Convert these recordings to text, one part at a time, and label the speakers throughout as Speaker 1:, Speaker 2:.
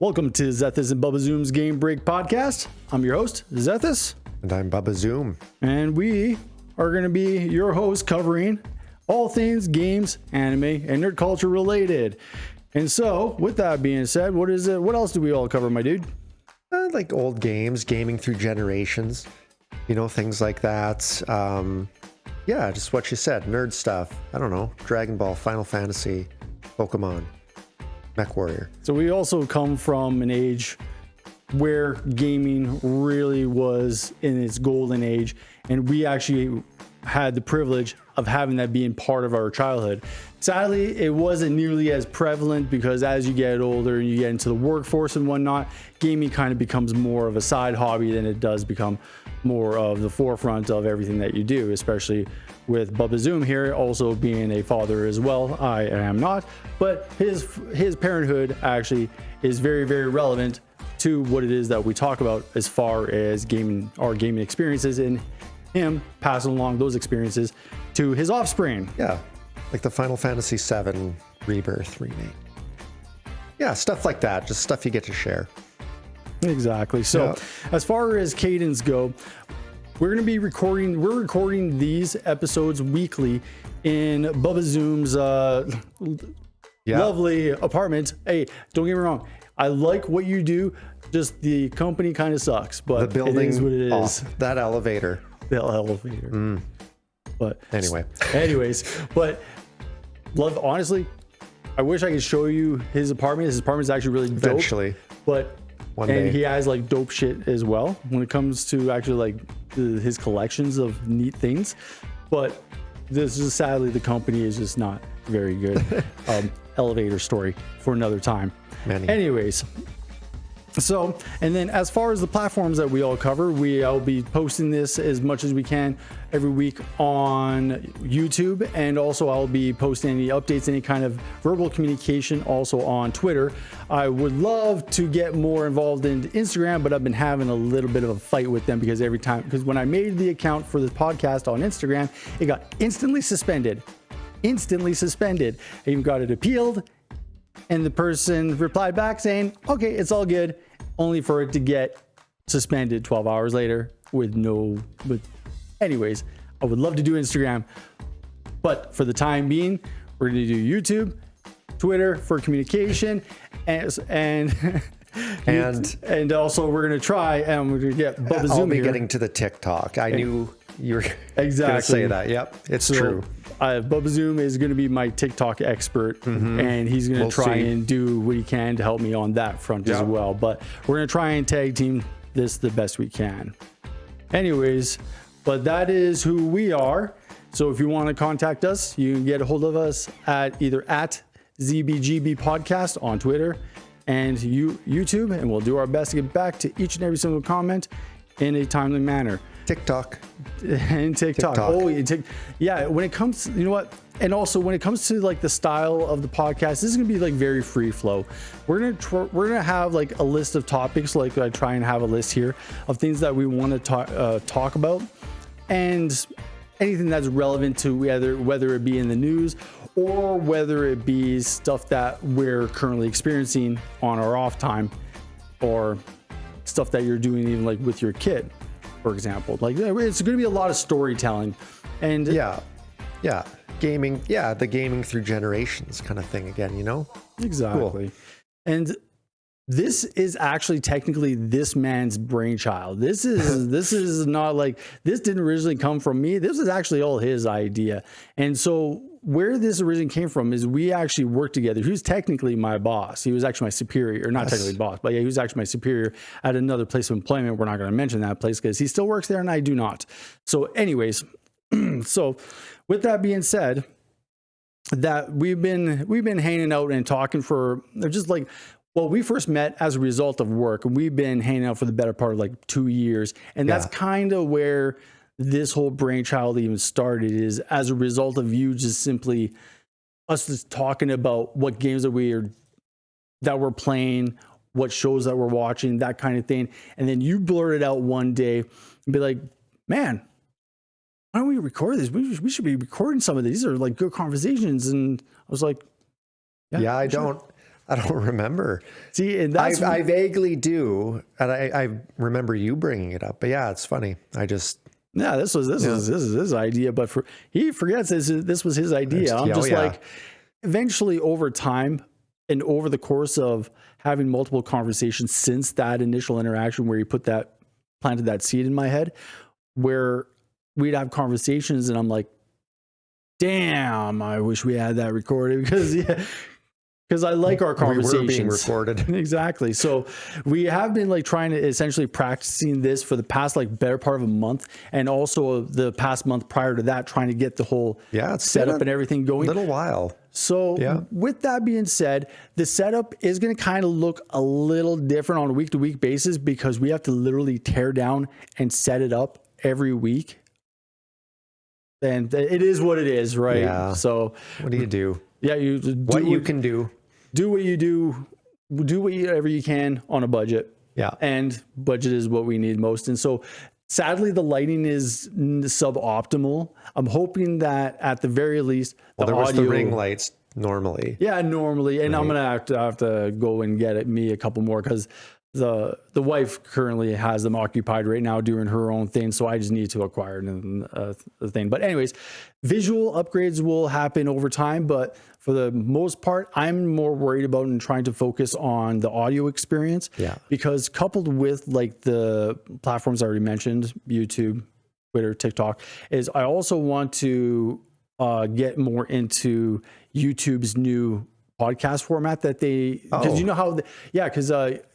Speaker 1: Welcome to Zethus and Bubbazooms Game Break Podcast. I'm your host, Zethus.
Speaker 2: And I'm Bubbazoom.
Speaker 1: And we are going to be your hosts covering all things games, anime, and nerd culture related. And so, with that being said, what else do we all cover, my dude?
Speaker 2: Like old games, gaming through generations, things like that. Yeah, just what you said, nerd stuff. I don't know, Dragon Ball, Final Fantasy, Pokemon, Mech Warrior.
Speaker 1: So we also come from an age where gaming really was in its golden age, and we actually had the privilege of having that being part of our childhood. Sadly, it wasn't nearly as prevalent because as you get older and you get into the workforce and whatnot, gaming kind of becomes more of a side hobby than it does become more of the forefront of everything that you do, especially with Bubbazoom here also being a father as well. I am not, but his parenthood actually is very, very relevant to what it is that we talk about as far as gaming, our gaming experiences, and him passing along those experiences to his offspring.
Speaker 2: Yeah, like the Final Fantasy VII Rebirth remake. Yeah, stuff like that, just stuff you get to share.
Speaker 1: Exactly. So as far as cadence go, we're recording these episodes weekly in Bubbazoom's lovely apartment. Hey, don't get me wrong, I like what you do, just the company kind of sucks, but
Speaker 2: the building
Speaker 1: it is what it is.
Speaker 2: That elevator.
Speaker 1: The elevator. But anyways, but honestly, I wish I could show you his apartment. His apartment's actually really dope.
Speaker 2: Eventually.
Speaker 1: But
Speaker 2: one day.
Speaker 1: He has like dope shit as well when it comes to actually like his collections of neat things. But this is sadly, the company is just not very good. Elevator story for another time. Anyways. So, and then as far as the platforms that we all cover, I'll be posting this as much as we can every week on YouTube, and also I'll be posting any updates, any kind of verbal communication also on Twitter. I would love to get more involved in Instagram, but I've been having a little bit of a fight with them because when I made the account for the podcast on Instagram, it got instantly suspended. I even got it appealed. And the person replied back saying, okay, it's all good, only for it to get suspended 12 hours later anyways, I would love to do Instagram, but for the time being, we're going to do YouTube, Twitter for communication, and also we're going to try, and we're going to get Bubbazoom.
Speaker 2: I'll be getting to the TikTok. I knew you were going to say that. Yep, it's true. Bubbazoom
Speaker 1: is going to be my TikTok expert, and he's going to try and do what he can to help me on that front as well. But we're going to try and tag team this the best we can. Anyways, but that is who we are. So if you want to contact us, you can get a hold of us at either at ZBGB Podcast on Twitter and YouTube, and we'll do our best to get back to each and every single comment in a timely manner.
Speaker 2: TikTok.
Speaker 1: And TikTok. Yeah, when it comes, you know what? And also when it comes to like the style of the podcast, this is going to be like very free flow. We're going to have like a list of topics, like I try and have a list here of things that we want to talk about, and anything that's relevant to whether it be in the news or whether it be stuff that we're currently experiencing on our off time, or stuff that you're doing even like with your kid, for example. Like it's going to be a lot of storytelling, and gaming, the gaming through generations kind of thing again, Exactly. Cool. And this is actually technically this man's brainchild. This is not like, this didn't originally come from me. This is actually all his idea. And so where this originally came from is we actually worked together. He was technically my boss. He was actually my superior, or not technically boss, but yeah, he was actually my superior at another place of employment. We're not going to mention that place because he still works there and I do not. So anyways, so with that being said, that we've been hanging out and talking for just like, well, we first met as a result of work, and we've been hanging out for the better part of like 2 years. And that's kind of where this whole brainchild even started, is as a result of you just simply us just talking about what games that we're playing, what shows that we're watching, that kind of thing. And then you blurted out one day and be like, man, why don't we record this? We should be recording some of these. These are like good conversations. And I was like,
Speaker 2: I I don't remember.
Speaker 1: See, and that's
Speaker 2: I vaguely do, and I remember you bringing it up. But yeah, it's funny.
Speaker 1: this was his idea, but he forgets this was his idea. I'm just like, eventually over time and over the course of having multiple conversations since that initial interaction where he planted that seed in my head, where we'd have conversations and I'm like, damn, I wish we had that recorded because I like our conversations.
Speaker 2: We were being recorded.
Speaker 1: Exactly. So we have been like trying to essentially practicing this for the past like better part of a month, and also the past month prior to that, trying to get the whole setup and everything going.
Speaker 2: A little while.
Speaker 1: So with that being said, the setup is going to kind of look a little different on a week-to-week basis because we have to literally tear down and set it up every week. And it is what it is, right?
Speaker 2: Yeah.
Speaker 1: So
Speaker 2: what do you do?
Speaker 1: Yeah,
Speaker 2: what you can do.
Speaker 1: Do what you do. Do whatever you can on a budget.
Speaker 2: Yeah.
Speaker 1: And budget is what we need most. And so sadly, the lighting is suboptimal. I'm hoping that at the very least,
Speaker 2: there was the ring lights normally.
Speaker 1: Yeah, normally. And I'm going to have to go and get me a couple more because the wife currently has them occupied right now doing her own thing, so I just need to acquire the thing. But anyways, visual upgrades will happen over time, but for the most part, I'm more worried about and trying to focus on the audio experience.
Speaker 2: Yeah.
Speaker 1: Because coupled with like the platforms I already mentioned, YouTube, Twitter, TikTok, is I also want to get more into YouTube's new podcast format that because you know how because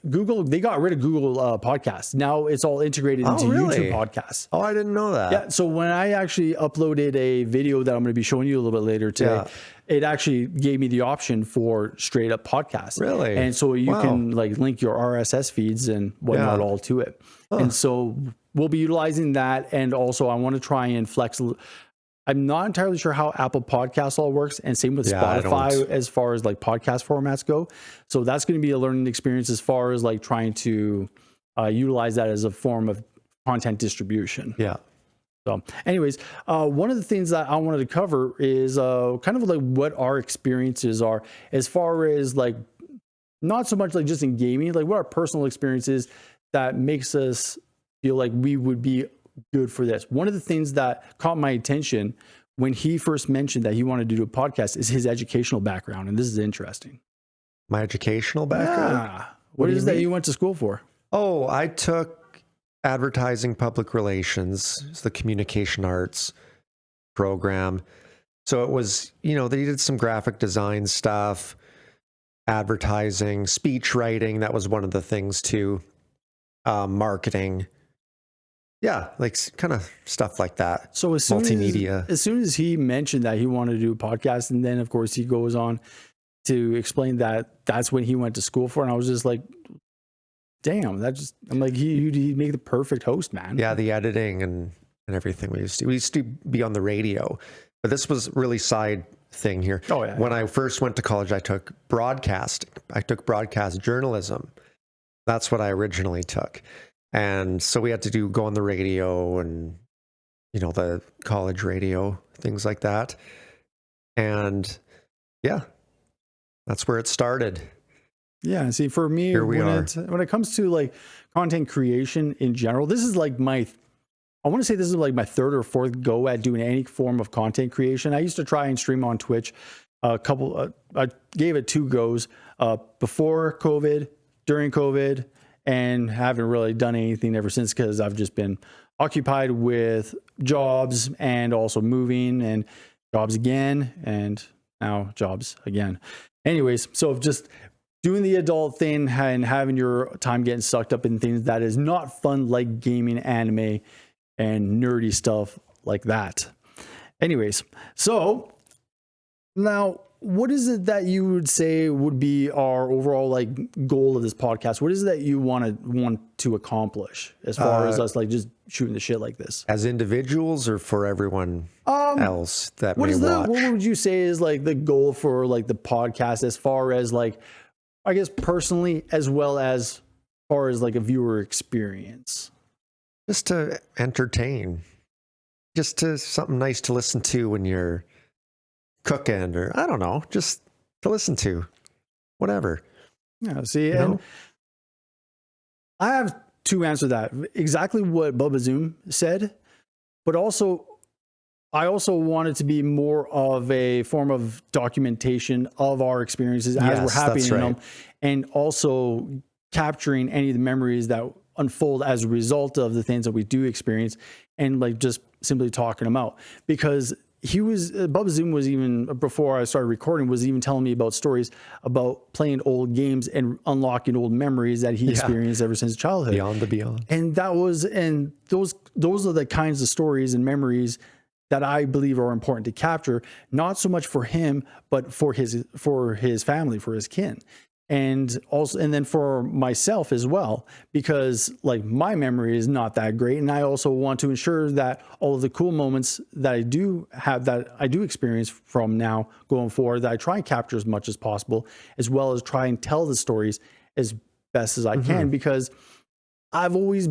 Speaker 1: Google, they got rid of Google podcasts. Now it's all integrated into YouTube podcasts.
Speaker 2: I didn't know that.
Speaker 1: Yeah, so when I actually uploaded a video that I'm going to be showing you a little bit later today, it actually gave me the option for straight up podcasts.
Speaker 2: Really?
Speaker 1: And so you can like link your RSS feeds and whatnot all to it. And so we'll be utilizing that, and also I want to try and flex. I'm not entirely sure how Apple Podcasts all works, and same with Spotify as far as like podcast formats go. So that's going to be a learning experience as far as like trying to utilize that as a form of content distribution.
Speaker 2: Yeah.
Speaker 1: So anyways, one of the things that I wanted to cover is kind of like what our experiences are as far as like, not so much like just in gaming, like what our personal experiences that makes us feel like we would be good for this. One of the things that caught my attention when he first mentioned that he wanted to do a podcast is his educational background. And this is interesting.
Speaker 2: My educational background?
Speaker 1: Yeah. What is that you went to school for?
Speaker 2: Oh, I took advertising public relations. It's the communication arts program. So it was, they did some graphic design stuff, advertising, speech writing. That was one of the things too. Marketing. Yeah, like kind of stuff like that.
Speaker 1: So as soon as he mentioned that he wanted to do a podcast, and then of course he goes on to explain that that's when he went to school for, and I was just like, damn, I'm like, he'd make the perfect host, man.
Speaker 2: Yeah, the editing and everything. We used to be on the radio, but this was really side thing here.
Speaker 1: Oh yeah.
Speaker 2: When I first went to college, I took broadcasting. I took broadcast journalism. That's what I originally took. And so we had to go on the radio and, the college radio, things like that. And yeah, that's where it started.
Speaker 1: Yeah. See, for me, when it comes to like content creation in general, this is like I want to say this is like my third or fourth go at doing any form of content creation. I used to try and stream on Twitch I gave it 2 goes before COVID, during COVID, and haven't really done anything ever since because I've just been occupied with jobs and also moving and jobs again and now jobs again. Anyways, so just doing the adult thing and having your time getting sucked up in things that is not fun, like gaming, anime, and nerdy stuff like that. Anyways, so now what is it that you would say would be our overall like goal of this podcast? What is it that you want to accomplish as far as us like just shooting the shit like this?
Speaker 2: As individuals or for everyone else that may watch?
Speaker 1: What would you say is like the goal for like the podcast as far as like, I guess personally, as well as far as like a viewer experience?
Speaker 2: Just to entertain, just to something nice to listen to when you're cooking, or I don't know, just to listen to. whatever.
Speaker 1: Yeah. See, and I have two answers to that. Exactly what Bubbazoom said, but also I also want it to be more of a form of documentation of our experiences as we're happening in them, and also capturing any of the memories that unfold as a result of the things that we do experience, and like just simply talking them out. Because Bubbazoom was, even before I started recording, was even telling me about stories about playing old games and unlocking old memories that he experienced ever since childhood.
Speaker 2: Beyond the beyond.
Speaker 1: And those are the kinds of stories and memories that I believe are important to capture, not so much for him, but for his family, for his kin. And then for myself as well, because like my memory is not that great. And I also want to ensure that all of the cool moments that I do have, that I do experience from now going forward, that I try and capture as much as possible, as well as try and tell the stories as best as I can, because I've always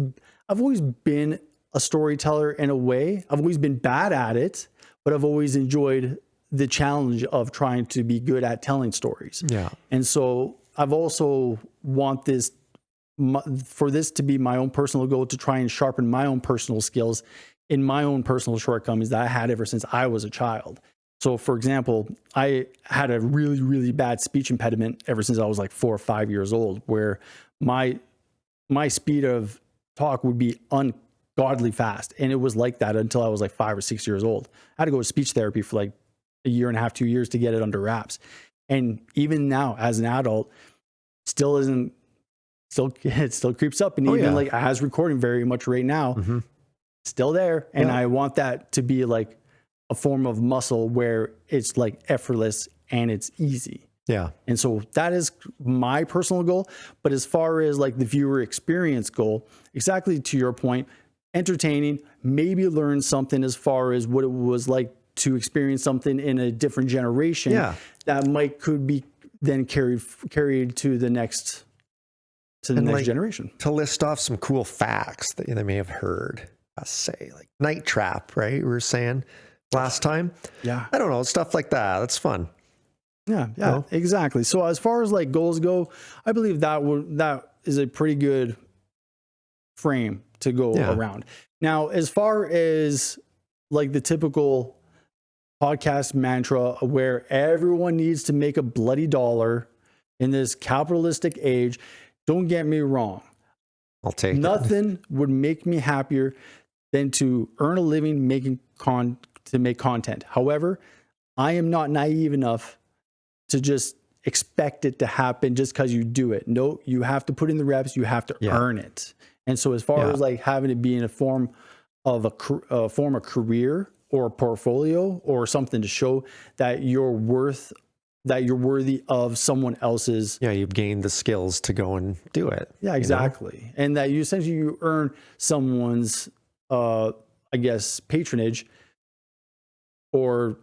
Speaker 1: been a storyteller in a way. I've always been bad at it, but I've always enjoyed the challenge of trying to be good at telling stories. Yeah. And so I've also want for this to be my own personal goal, to try and sharpen my own personal skills in my own personal shortcomings that I had ever since I was a child. So for example, I had a really, really bad speech impediment ever since I was like 4 or 5 years old, where my speed of talk would be ungodly fast. And it was like that until I was like 5 or 6 years old. I had to go to speech therapy for like a year and a half, 2 years to get it under wraps. And even now as an adult, it still creeps up. And like as recording very much right now, still there. And I want that to be like a form of muscle where it's like effortless and it's easy. Yeah. And so that is my personal goal. But as far as like the viewer experience goal, exactly to your point, entertaining, maybe learn something as far as what it was like to experience something in a different generation that could be then carried to the next generation. To
Speaker 2: list off some cool facts that they may have heard us say, like night trap, right? We were saying last time. Yeah. I don't know, stuff like that. That's fun.
Speaker 1: Yeah, exactly. So as far as like goals go, I believe that is a pretty good frame to go around. Now, as far as like the typical podcast mantra where everyone needs to make a bloody dollar in this capitalistic age, don't get me wrong.
Speaker 2: I'll take
Speaker 1: nothing would make me happier than to earn a living to make content. However, I am not naive enough to just expect it to happen just because you do it. No, you have to put in the reps. You have to earn it. And so as far as like having it be in a form of a career or a portfolio or something to show that you're worthy of someone else's.
Speaker 2: Yeah, you've gained the skills to go and do it.
Speaker 1: Yeah, exactly. And that you earn someone's, I guess, patronage or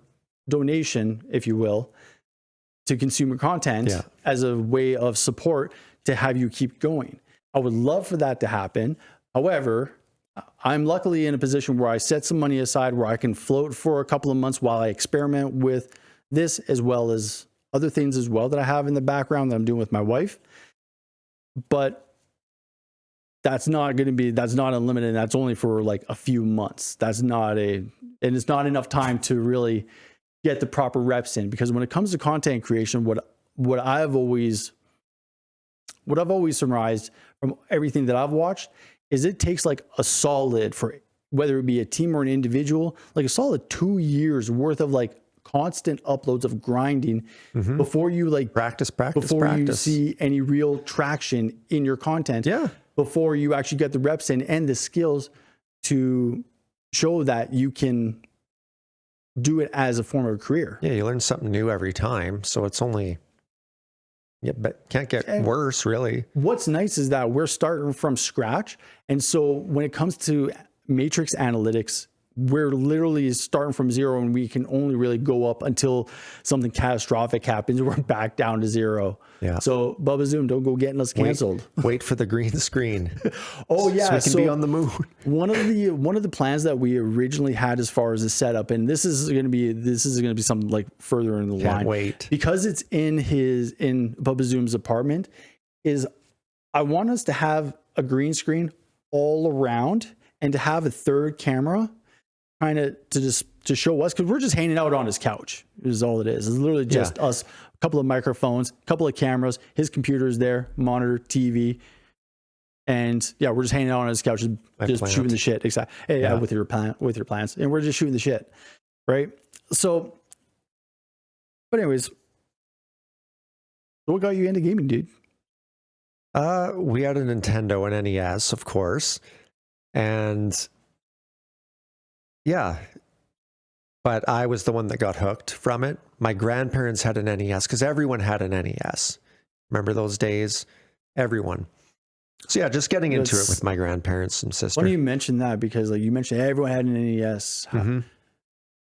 Speaker 1: donation, if you will, to consumer content as a way of support to have you keep going. I would love for that to happen. However, I'm luckily in a position where I set some money aside where I can float for a couple of months while I experiment with this, as well as other things as well that I have in the background that I'm doing with my wife. But that's not unlimited. That's only for like a few months. And it's not enough time to really get the proper reps in, because when it comes to content creation, what I've always summarized from everything that I've watched is it takes like a solid, for whether it be a team or an individual, like a solid 2 years worth of like constant uploads of grinding before you like practice, you see any real traction in your content. Yeah. Before you actually get the reps in and the skills to show that you can do it as a form of a career.
Speaker 2: Yeah, you learn something new every time. So it's only, but can't get worse, really.
Speaker 1: What's nice is that we're starting from scratch. And so when it comes to matrix analytics, we're literally starting from zero, and we can only really go up until something catastrophic happens. We're back down to zero.
Speaker 2: Yeah.
Speaker 1: So Bubbazoom, don't go getting us canceled.
Speaker 2: Wait for the green screen.
Speaker 1: Oh yeah,
Speaker 2: so we can be on the moon.
Speaker 1: One of the plans that we originally had as far as the setup, and this is going to be something like further in the line.
Speaker 2: Wait,
Speaker 1: because it's in Bubbazoom's apartment. Is I want us to have a green screen all around, and to have a third camera, kind of to show us, because we're just hanging out on his couch. Is all it is. It's literally just us. A couple of microphones, a couple of cameras, his computer's there, monitor, TV, and yeah, we're just hanging out on his couch, just shooting the shit. Exactly. Hey, yeah, with your plans, and we're just shooting the shit, right? So, but anyways, what got you into gaming, dude?
Speaker 2: We had a Nintendo and NES, of course, and yeah, but I was the one that got hooked from it. My grandparents had an NES because everyone had an NES. Remember those days? Everyone. So yeah, just getting into it with my grandparents and sister.
Speaker 1: Funny you mentioned that, because like you mentioned everyone had an NES.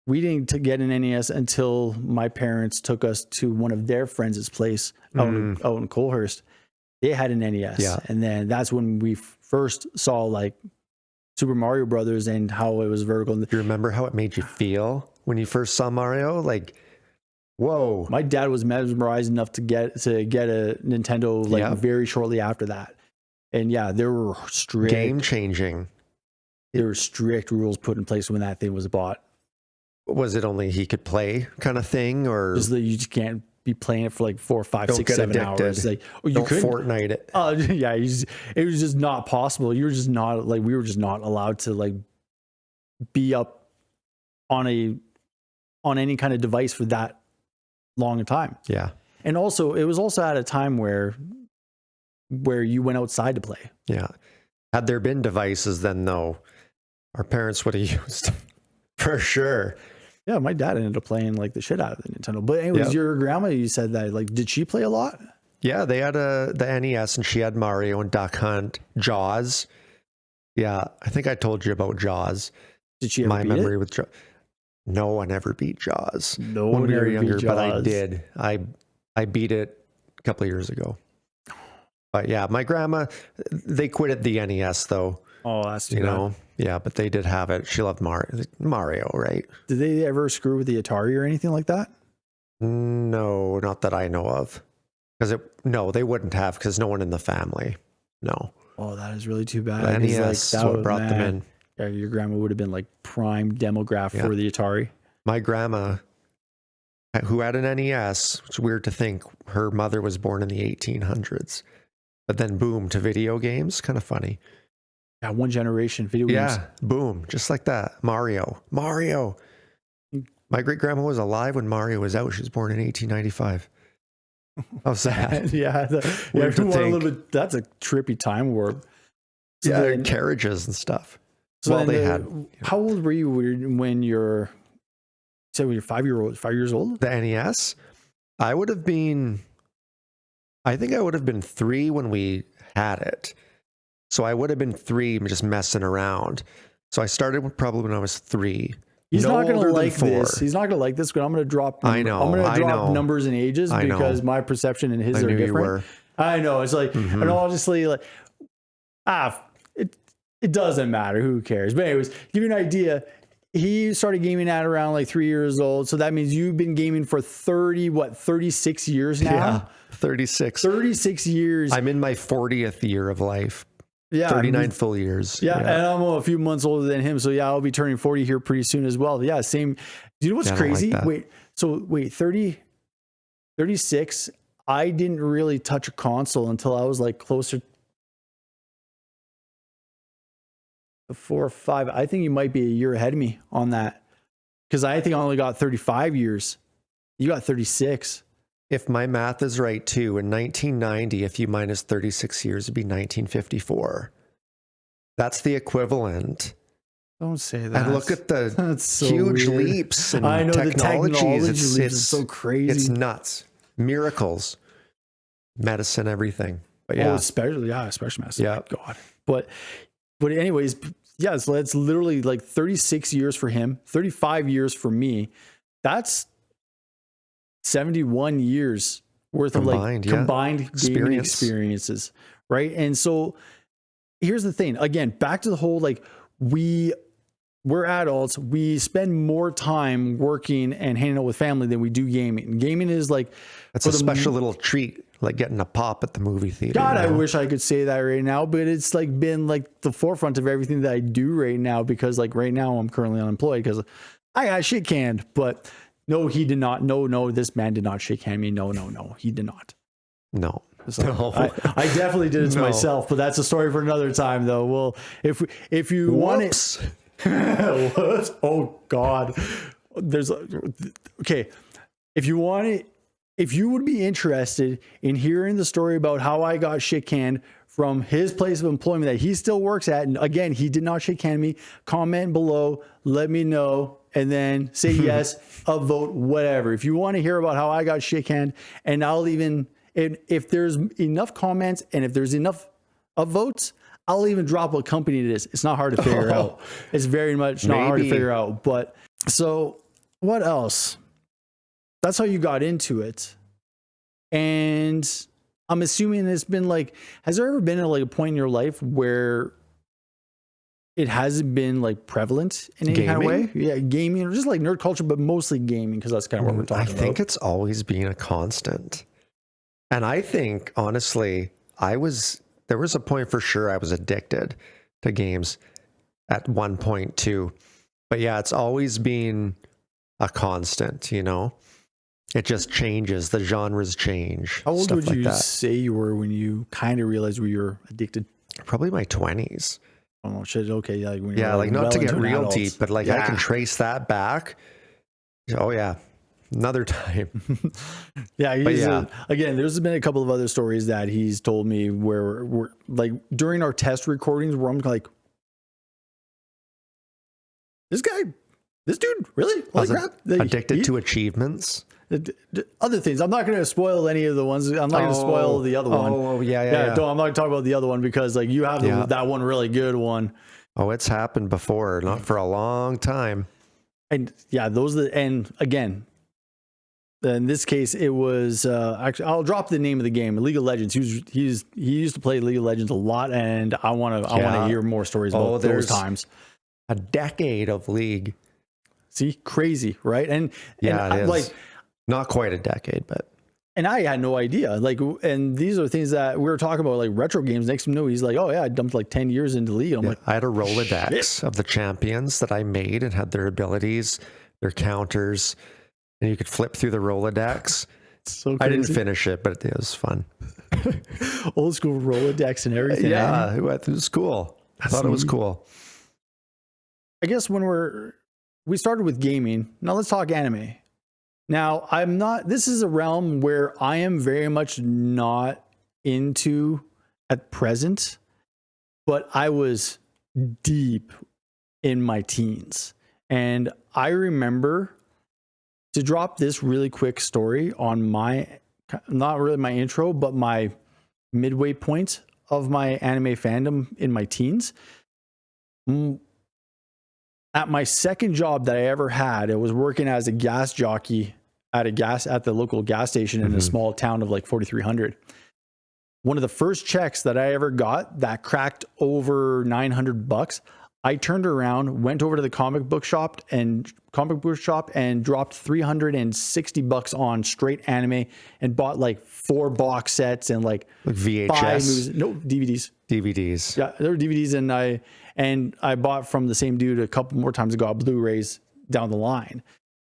Speaker 1: We didn't get an NES until my parents took us to one of their friends' place out in Colehurst. They had an NES, and then that's when we first saw like Super Mario Brothers and how it was vertical.
Speaker 2: Do you remember how it made you feel when you first saw Mario? Like, whoa!
Speaker 1: My dad was mesmerized enough to get a Nintendo like very shortly after that, and yeah, there were strict
Speaker 2: game changing.
Speaker 1: There were strict rules put in place when that thing was bought.
Speaker 2: Was it only he could play kind of thing, or
Speaker 1: just that you just can't be playing it for like 4, 5, 6, 7 hours? Like, you could
Speaker 2: Fortnite it.
Speaker 1: Yeah, it was just not possible. You were just not like, we were just not allowed to like be up on any kind of device for that long a time.
Speaker 2: Yeah,
Speaker 1: and also it was also at a time where you went outside to play.
Speaker 2: Yeah, had there been devices then, though, our parents would have used them for sure.
Speaker 1: Yeah, my dad ended up playing like the shit out of the Nintendo. But anyways, your grandma, you said that, like, did she play a lot?
Speaker 2: Yeah, they had the NES, and she had Mario and Duck Hunt, Jaws. Yeah, I think I told you about Jaws.
Speaker 1: Did she ever
Speaker 2: My
Speaker 1: beat
Speaker 2: memory
Speaker 1: it?
Speaker 2: with Jaws. No, I never beat Jaws.
Speaker 1: No
Speaker 2: when
Speaker 1: one
Speaker 2: we were
Speaker 1: ever
Speaker 2: younger,
Speaker 1: beat
Speaker 2: but I
Speaker 1: Jaws.
Speaker 2: did. I beat it a couple of years ago. But yeah, my grandma, they quit at the NES though.
Speaker 1: Oh, that's too bad.
Speaker 2: Yeah, but they did have it. She loved Mario, right?
Speaker 1: Did they ever screw with the Atari or anything like that?
Speaker 2: No, not that I know of. No, they wouldn't have, because no one in the family. No.
Speaker 1: Oh, that is really too bad.
Speaker 2: The NES
Speaker 1: like,
Speaker 2: what brought them in.
Speaker 1: Yeah, your grandma would have been like prime demographic for the Atari.
Speaker 2: My grandma, who had an NES, it's weird to think her mother was born in the 1800s, but then boom to video games. Kind of funny.
Speaker 1: Yeah, one generation video games.
Speaker 2: Yeah, boom, just like that. Mario. My great grandma was alive when Mario was out. She was born in 1895. How sad.
Speaker 1: That's a trippy time warp.
Speaker 2: So then, carriages and stuff.
Speaker 1: So they had. How old were you when you're 5 years old?
Speaker 2: The NES. I think I would have been 3 when we had it. So I would have been 3 just messing around. So I started probably when I was 3.
Speaker 1: He's not going to like this. He's not going to like this, but I'm going to drop. I'm going to drop numbers and ages because my perception and his are different. I know. It's like, and obviously, like, it doesn't matter. Who cares? But anyways, give you an idea. He started gaming at around like 3 years old. So that means you've been gaming for 36 years now?
Speaker 2: Yeah, 36.
Speaker 1: 36 years.
Speaker 2: I'm in my 40th year of life.
Speaker 1: Yeah.
Speaker 2: 39 full years.
Speaker 1: Yeah. And I'm a few months older than him. So yeah, I'll be turning 40 here pretty soon as well. Yeah. Same. Do you know what's crazy? Like 36. I didn't really touch a console until I was like closer to 4 or 5. I think you might be a year ahead of me on that, because I think I only got 35 years. You got 36.
Speaker 2: If my math is right too, in 1990, if you minus 36 years, it'd be 1954. That's the equivalent.
Speaker 1: Don't say that.
Speaker 2: And look at the
Speaker 1: so
Speaker 2: huge
Speaker 1: weird.
Speaker 2: leaps in
Speaker 1: I know,
Speaker 2: technologies.
Speaker 1: It's so crazy.
Speaker 2: It's nuts. Miracles, medicine, everything. But yeah,
Speaker 1: especially medicine.
Speaker 2: Yeah.
Speaker 1: God. But anyways, Yeah, so that's literally like 36 years for him, 35 years for me. That's 71 years worth
Speaker 2: Combined,
Speaker 1: of like combined gaming experiences, right? And so here's the thing. Again, back to the whole like we're adults. We spend more time working and hanging out with family than we do gaming. Gaming is like
Speaker 2: it's a special little treat, like getting a pop at the movie theater.
Speaker 1: God, I wish I could say that right now, but it's like been like the forefront of everything that I do right now, because like right now I'm currently unemployed because I got shit canned. But no, he did not. No, this man did not shake hand me. No, he did not.
Speaker 2: No.
Speaker 1: So I definitely did it to myself, but that's a story for another time though. Well, if you want it. What? Oh God. Okay. If you want it, if you would be interested in hearing the story about how I got shit canned from his place of employment that he still works at, and again, he did not shit can me, comment below, let me know, and then say yes, upvote, whatever. If you want to hear about how I got shit canned, and I'll even, if there's enough comments and if there's enough upvotes, I'll even drop what company it is. It's not hard to figure out. It's very much not hard to figure out. But so what else? That's how you got into it. And I'm assuming it's been like, has there ever been like a point in your life where it hasn't been like prevalent in any kind of way? Yeah, gaming, or just like nerd culture, but mostly gaming, because that's kind of what we're talking about.
Speaker 2: I think it's always been a constant. And I think, honestly, there was a point for sure I was addicted to games at one point too. But yeah, it's always been a constant, you know? It just changes. The genres change.
Speaker 1: How old would you say you were when you kind of realized you were addicted?
Speaker 2: Probably my 20s.
Speaker 1: Oh, shit. Okay. Like when
Speaker 2: yeah, like not to get real deep, but like I can trace that back. Oh, yeah. Another time.
Speaker 1: Again, there's been a couple of other stories that he's told me where we're like during our test recordings where I'm like, this dude really
Speaker 2: addicted to achievements,
Speaker 1: other things. I'm not going to spoil any of the ones. I'm not going to spoil the other one.
Speaker 2: Oh yeah.
Speaker 1: I'm not going to talk about the other one because like you have that one really good one.
Speaker 2: Oh, it's happened before, not for a long time.
Speaker 1: And yeah, and again, in this case, it was actually, I'll drop the name of the game, League of Legends. He used to play League of Legends a lot, and I want to hear more stories about those times.
Speaker 2: A decade of League.
Speaker 1: See, crazy, right? And
Speaker 2: it is. Like not quite a decade, but.
Speaker 1: And I had no idea. Like, and these are things that we were talking about, like retro games. Next thing you know, he's like, "Oh yeah, I dumped like 10 years into League." I'm like,
Speaker 2: I had a Rolodex of the champions that I made and had their abilities, their counters. And you could flip through the Rolodex.
Speaker 1: So crazy.
Speaker 2: I didn't finish it, but it was fun.
Speaker 1: Old school Rolodex and everything.
Speaker 2: Yeah, it was cool. I thought it was cool.
Speaker 1: I guess when we started with gaming, now let's talk anime. Now, this is a realm where I am very much not into at present, but I was deep in my teens. And I remember, to drop this really quick story on not really my intro, but my midway point of my anime fandom in my teens. At my second job that I ever had, I was working as a gas jockey at the local gas station in a small town of like 4,300. One of the first checks that I ever got that cracked over $900. I turned around, went over to the comic book shop and dropped $360 on straight anime and bought like 4 box sets and like
Speaker 2: VHS,
Speaker 1: 5 movies. No, DVDs. Yeah, there were DVDs, and I bought from the same dude a couple more times. I got Blu-rays down the line.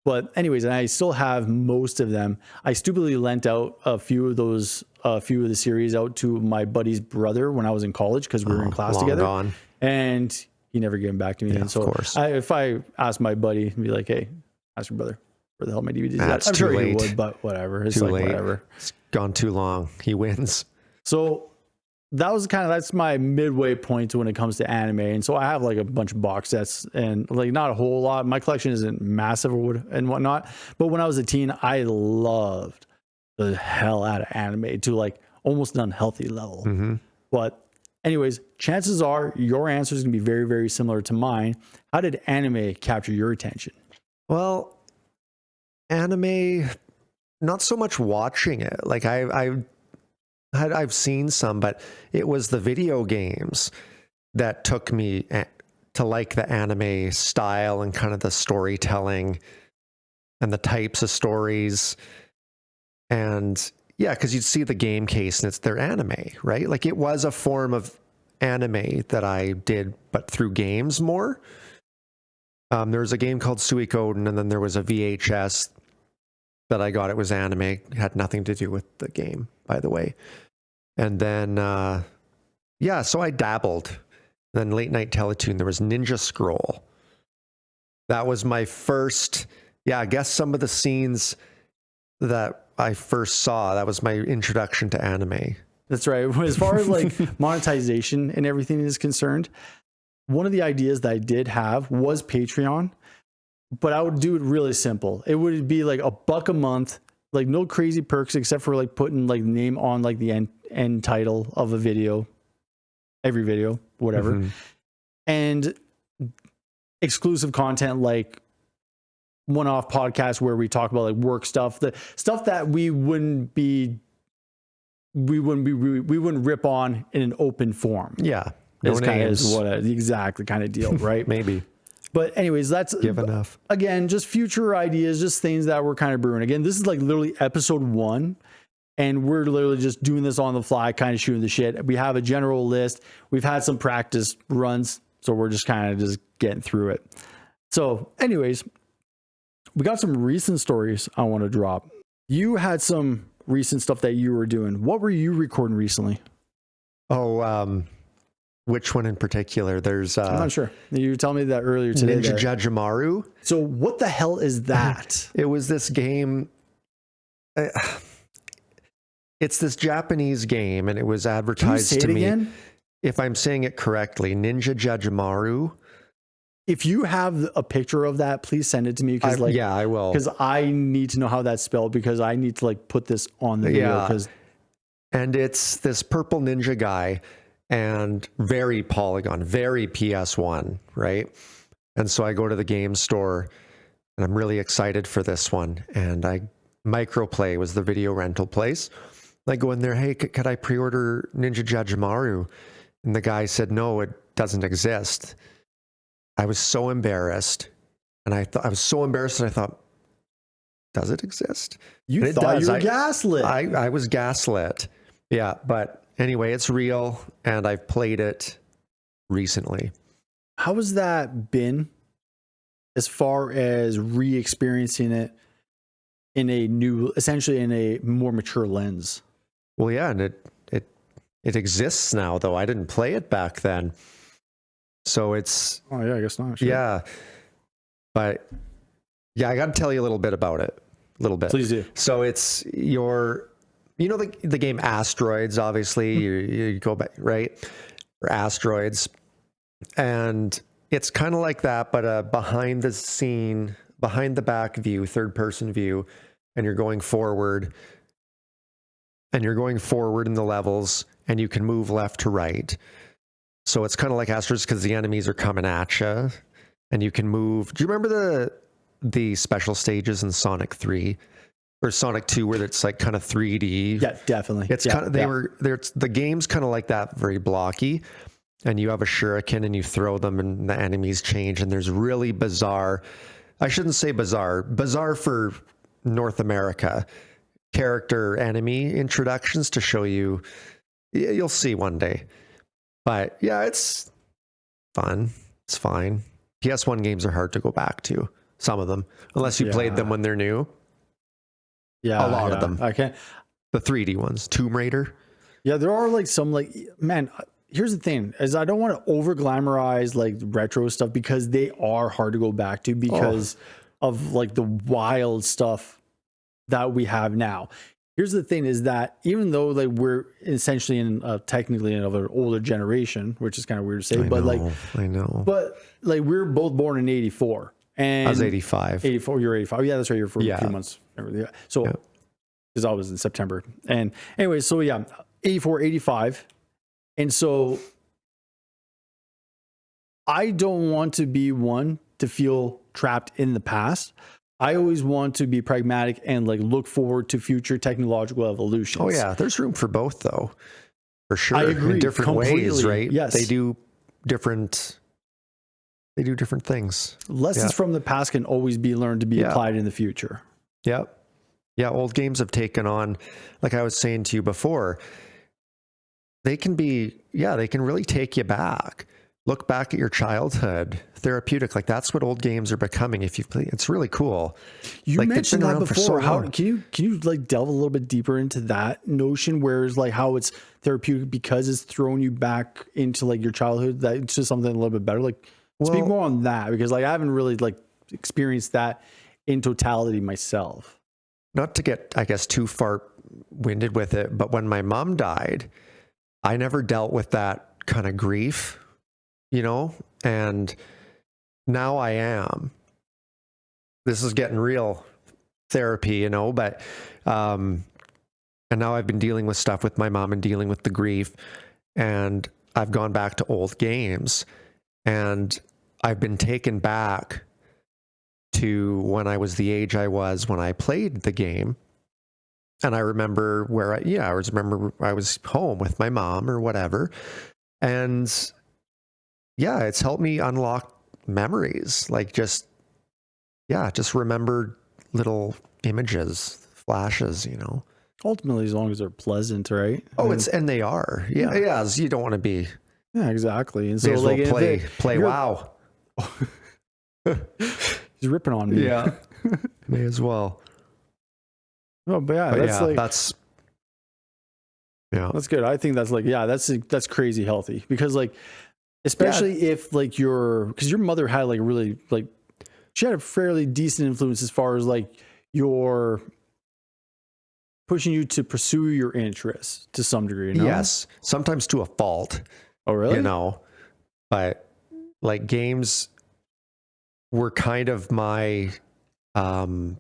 Speaker 1: But anyways, and I still have most of them. I stupidly lent out a few of the series out to my buddy's brother when I was in college because we were in class together. Gone. And he never gave them back to me.
Speaker 2: Yeah,
Speaker 1: and so
Speaker 2: of course.
Speaker 1: If I asked my buddy, he'd be like, "Hey, ask your brother where the hell my DVDs at." I'm sure he would, but whatever. It's like whatever.
Speaker 2: It's gone too long. He wins.
Speaker 1: So that's my midway point when it comes to anime. And so I have like a bunch of box sets and like not a whole lot. My collection isn't massive and whatnot. But when I was a teen, I loved the hell out of anime to like almost an unhealthy level. But Anyways, chances are your answer is going to be very, very similar to mine. How did anime capture your attention?
Speaker 2: Well, anime, not so much watching it. Like I've seen some, but it was the video games that took me to like the anime style and kind of the storytelling and the types of stories. And yeah, because you'd see the game case and they're anime, right? Like it was a form of anime that I did, but through games more. There was a game called Suikoden, and then there was a VHS that I got. It was anime. It had nothing to do with the game, by the way. And then, so I dabbled. Then late night Teletoon, there was Ninja Scroll. That was my first, I guess some of the scenes that I first saw, that was my introduction to anime.
Speaker 1: That's right. As far as like monetization and everything is concerned, one of the ideas that I did have was Patreon, but I would do it really simple. It would be like $1 a month, like no crazy perks except for like putting like name on like the end title of a video, every video, whatever. Mm-hmm. And exclusive content like one-off podcasts where we talk about like work stuff, the stuff that we wouldn't rip on in an open forum.
Speaker 2: Yeah.
Speaker 1: Is kind of the exact kind of deal, right?
Speaker 2: Maybe.
Speaker 1: But anyways, that's
Speaker 2: give enough.
Speaker 1: Again, just future ideas, just things that we're kind of brewing. Again, this is like literally episode 1, and we're literally just doing this on the fly, kind of shooting the shit. We have a general list. We've had some practice runs, so we're just kind of just getting through it. So anyways, we got some recent stories I want to drop. You had some recent stuff that you were doing. What were you recording recently?
Speaker 2: Which one in particular? There's
Speaker 1: I'm not sure. You were telling me that earlier today.
Speaker 2: JaJaMaru.
Speaker 1: So what the hell is that?
Speaker 2: It was this game. It's this Japanese game, and it was advertised to me. Again? If I'm saying it correctly, JaJaMaru.
Speaker 1: If you have a picture of that, please send it to me.
Speaker 2: I will.
Speaker 1: Because I need to know how that's spelled, because I need to like put this on the video.
Speaker 2: And it's this purple ninja guy. And very Polygon, very PS1, right? And so I go to the game store, and I'm really excited for this one. And Microplay was the video rental place. I go in there, hey, could I pre-order JaJaMaru? And the guy said, no, it doesn't exist. I was so embarrassed. And I was so embarrassed, and I thought, does it exist?
Speaker 1: You thought you were gaslit.
Speaker 2: I was gaslit. Yeah, but anyway, it's real, and I've played it recently.
Speaker 1: How has that been as far as re-experiencing it in essentially in a more mature lens?
Speaker 2: Well, yeah, and it exists now, though. I didn't play it back then. So it's...
Speaker 1: Oh, yeah, I guess not. Sure.
Speaker 2: Yeah. But, yeah, I got to tell you a little bit about it. A little bit.
Speaker 1: Please do. So
Speaker 2: it's your... You know the game Asteroids, obviously, you go back, right? Or Asteroids. And it's kind of like that, but behind the scene, behind the back view, third person view, and you're going forward. And you're going forward in the levels, and you can move left to right. So it's kind of like Asteroids because the enemies are coming at you, and you can move. Do you remember the special stages in Sonic 3? Or Sonic 2, where it's like kind of 3D.
Speaker 1: Yeah, definitely.
Speaker 2: It's kind of the game's kind of like that, very blocky, and you have a shuriken and you throw them, and the enemies change, and there's really bizarre. I shouldn't say bizarre for North America character enemy introductions to show you. You'll see one day, but yeah, it's fun. It's fine. PS1 games are hard to go back to. Some of them, unless you played them when they're new.
Speaker 1: Yeah,
Speaker 2: a lot of them.
Speaker 1: Okay,
Speaker 2: the 3D ones, Tomb Raider.
Speaker 1: Yeah, there are like some man. Here's the thing: is I don't want to over glamorize like retro stuff, because they are hard to go back to because of like the wild stuff that we have now. Here's the thing: is that even though like we're essentially technically in an older generation, which is kind of weird to say,
Speaker 2: I know,
Speaker 1: but like we're both born in '84. And
Speaker 2: I was 85.
Speaker 1: 84, you're 85. Yeah, that's right. You're for a few months. So, because I was in September. And anyway, so yeah, 84, 85. And so I don't want to be one to feel trapped in the past. I always want to be pragmatic and like look forward to future technological evolutions.
Speaker 2: Oh yeah, there's room for both though. For sure.
Speaker 1: I agree.
Speaker 2: In different
Speaker 1: completely.
Speaker 2: ways, right?
Speaker 1: Yes.
Speaker 2: They do different things.
Speaker 1: Lessons from the past can always be learned to be applied in the future.
Speaker 2: Yep. Yeah, old games have taken on, like I was saying to you before, they can really take you back. Look back at your childhood, therapeutic. Like that's what old games are becoming. If you play, it's really cool.
Speaker 1: You
Speaker 2: like,
Speaker 1: mentioned that before. How can you like delve a little bit deeper into that notion? Whereas like how it's therapeutic because it's thrown you back into like your childhood. That's just something a little bit better. Like speak more on that, because like I haven't really like experienced that in totality myself.
Speaker 2: Not to get, I guess, too far winded with it, but when my mom died, I never dealt with that kind of grief, you know, and now I am. This is getting real therapy, you know, but, and now I've been dealing with stuff with my mom and dealing with the grief, and I've gone back to old games, and I've been taken back to when I was the age I was when I played the game. And I remember I was home with my mom or whatever. And yeah, it's helped me unlock memories. Like just remember little images, flashes, you know.
Speaker 1: Ultimately, as long as they're pleasant, right?
Speaker 2: Oh, and they are. Yeah. Yeah. You don't want to be.
Speaker 1: Yeah, exactly. And
Speaker 2: so
Speaker 1: like
Speaker 2: play WoW.
Speaker 1: He's ripping on me.
Speaker 2: Yeah. May as well.
Speaker 1: Oh, but that's good. I think that's like, that's crazy healthy, because like, especially if like because your mother had like really like, she had a fairly decent influence as far as like your pushing you to pursue your interests to some degree. You know?
Speaker 2: Yes. Sometimes to a fault.
Speaker 1: Oh, really?
Speaker 2: You know, but like games were kind of my iPad.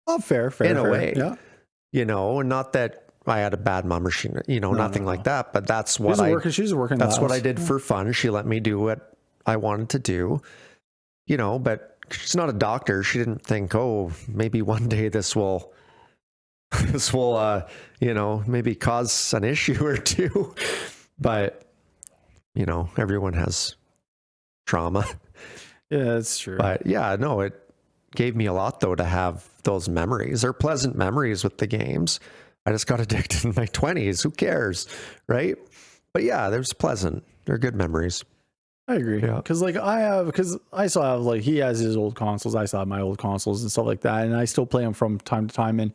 Speaker 1: Oh, fair.
Speaker 2: In a way.
Speaker 1: Yeah.
Speaker 2: You know, and not that I had a bad mom or she, you know, nothing like that, but that's what
Speaker 1: she's working.
Speaker 2: That's what I did for fun. She let me do what I wanted to do, you know, but she's not a doctor. She didn't think, oh, maybe one day this will, you know, maybe cause an issue or two. But, you know, everyone has trauma.
Speaker 1: Yeah, that's true.
Speaker 2: But yeah, no, it gave me a lot though to have those memories. They're pleasant memories with the games. I just got addicted in my 20s. Who cares? Right? But yeah, there's pleasant. They're good memories.
Speaker 1: I agree. Yeah. Because I still have like, he has his old consoles. I still have my old consoles and stuff like that. And I still play them from time to time. And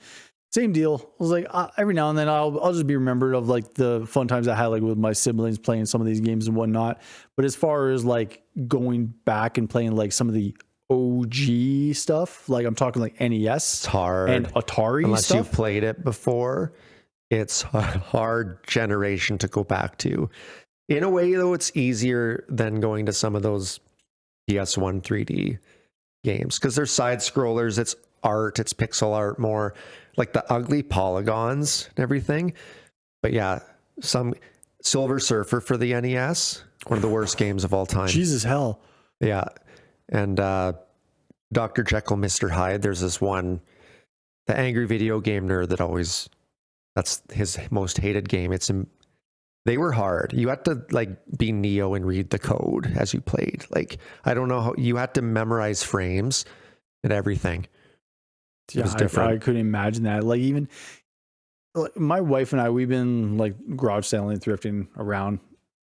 Speaker 1: same deal. I was like, every now and then I'll just be remembered of like the fun times I had like with my siblings playing some of these games and whatnot. But as far as like going back and playing like some of the OG stuff, like I'm talking like NES,
Speaker 2: it's hard,
Speaker 1: and Atari
Speaker 2: unless
Speaker 1: stuff.
Speaker 2: You've played it before. It's a hard generation to go back to. In a way, though, it's easier than going to some of those PS1 3D games, because they're side scrollers. It's art, it's pixel art, more like the ugly polygons and everything. But yeah, some Silver Surfer for the NES, one of the worst games of all time.
Speaker 1: Jesus hell.
Speaker 2: Yeah. And Dr. Jekyll, Mr. Hyde, there's this one, the angry video game nerd that's his most hated game. They were hard. You had to like be Neo and read the code as you played. Like, I don't know how you had to memorize frames and everything. It was different.
Speaker 1: I couldn't imagine that. Like, even like, my wife and I, we've been like garage selling, thrifting around,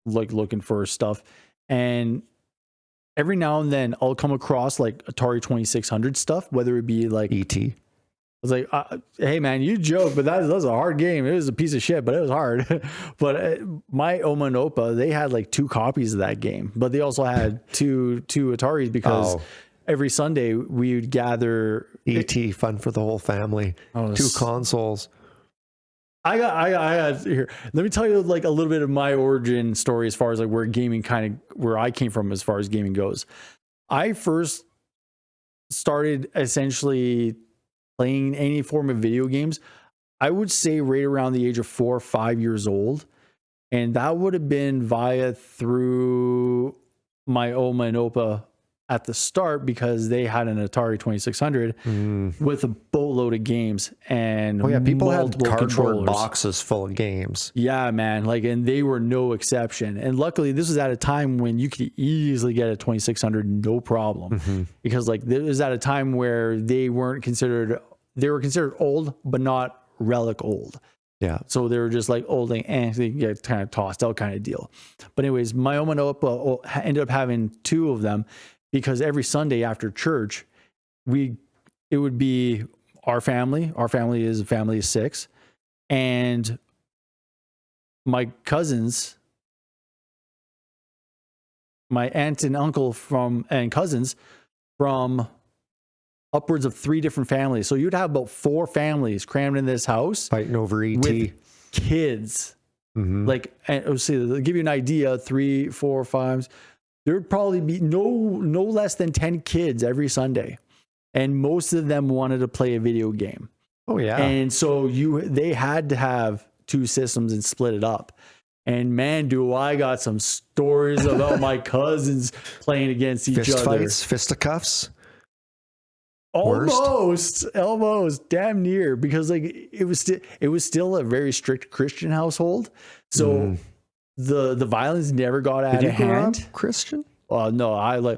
Speaker 1: like looking for stuff. And every now and then I'll come across like Atari 2600 stuff, whether it be like
Speaker 2: E.T.
Speaker 1: I was like, hey man, you joke, but that was a hard game. It was a piece of shit, but it was hard. But my Oma and Opa, they had like 2 copies of that game, but they also had two Ataris, because every Sunday we would gather.
Speaker 2: E.T. fun for the whole family. 2 consoles.
Speaker 1: I got here. Let me tell you like a little bit of my origin story as far as like where I came from as far as gaming goes. I first started essentially playing any form of video games. I would say right around the age of 4 or 5 years old. And that would have been through my Oma and Opa at the start, because they had an Atari 2600 with a boatload of games and
Speaker 2: people had cardboard
Speaker 1: controllers.
Speaker 2: Boxes full of games.
Speaker 1: Yeah, man. Like, and they were no exception. And luckily, this was at a time when you could easily get a 2600 no problem, because like this was at a time where they were considered old, but not relic old.
Speaker 2: Yeah.
Speaker 1: So they were just like old and they get kind of tossed out kind of deal. But anyways, my Oma and Opa ended up having 2 of them, because every Sunday after church, it would be our family. Our family is a family of 6. And my cousins, my aunt and uncle and cousins from upwards of 3 different families. So you'd have about 4 families crammed in this house
Speaker 2: Fighting over ET.
Speaker 1: with kids. Like, and let's see, to give you an idea, 3, 4, 5, there would probably be no less than 10 kids every Sunday. And most of them wanted to play a video game.
Speaker 2: Oh yeah.
Speaker 1: And so they had to have 2 systems and split it up. And man, do I got some stories about my cousins playing against each
Speaker 2: Fist
Speaker 1: other.
Speaker 2: fights, fisticuffs.
Speaker 1: Almost damn near, because like it was still a very strict Christian household. So the violence never got out of hand.
Speaker 2: Christian?
Speaker 1: No,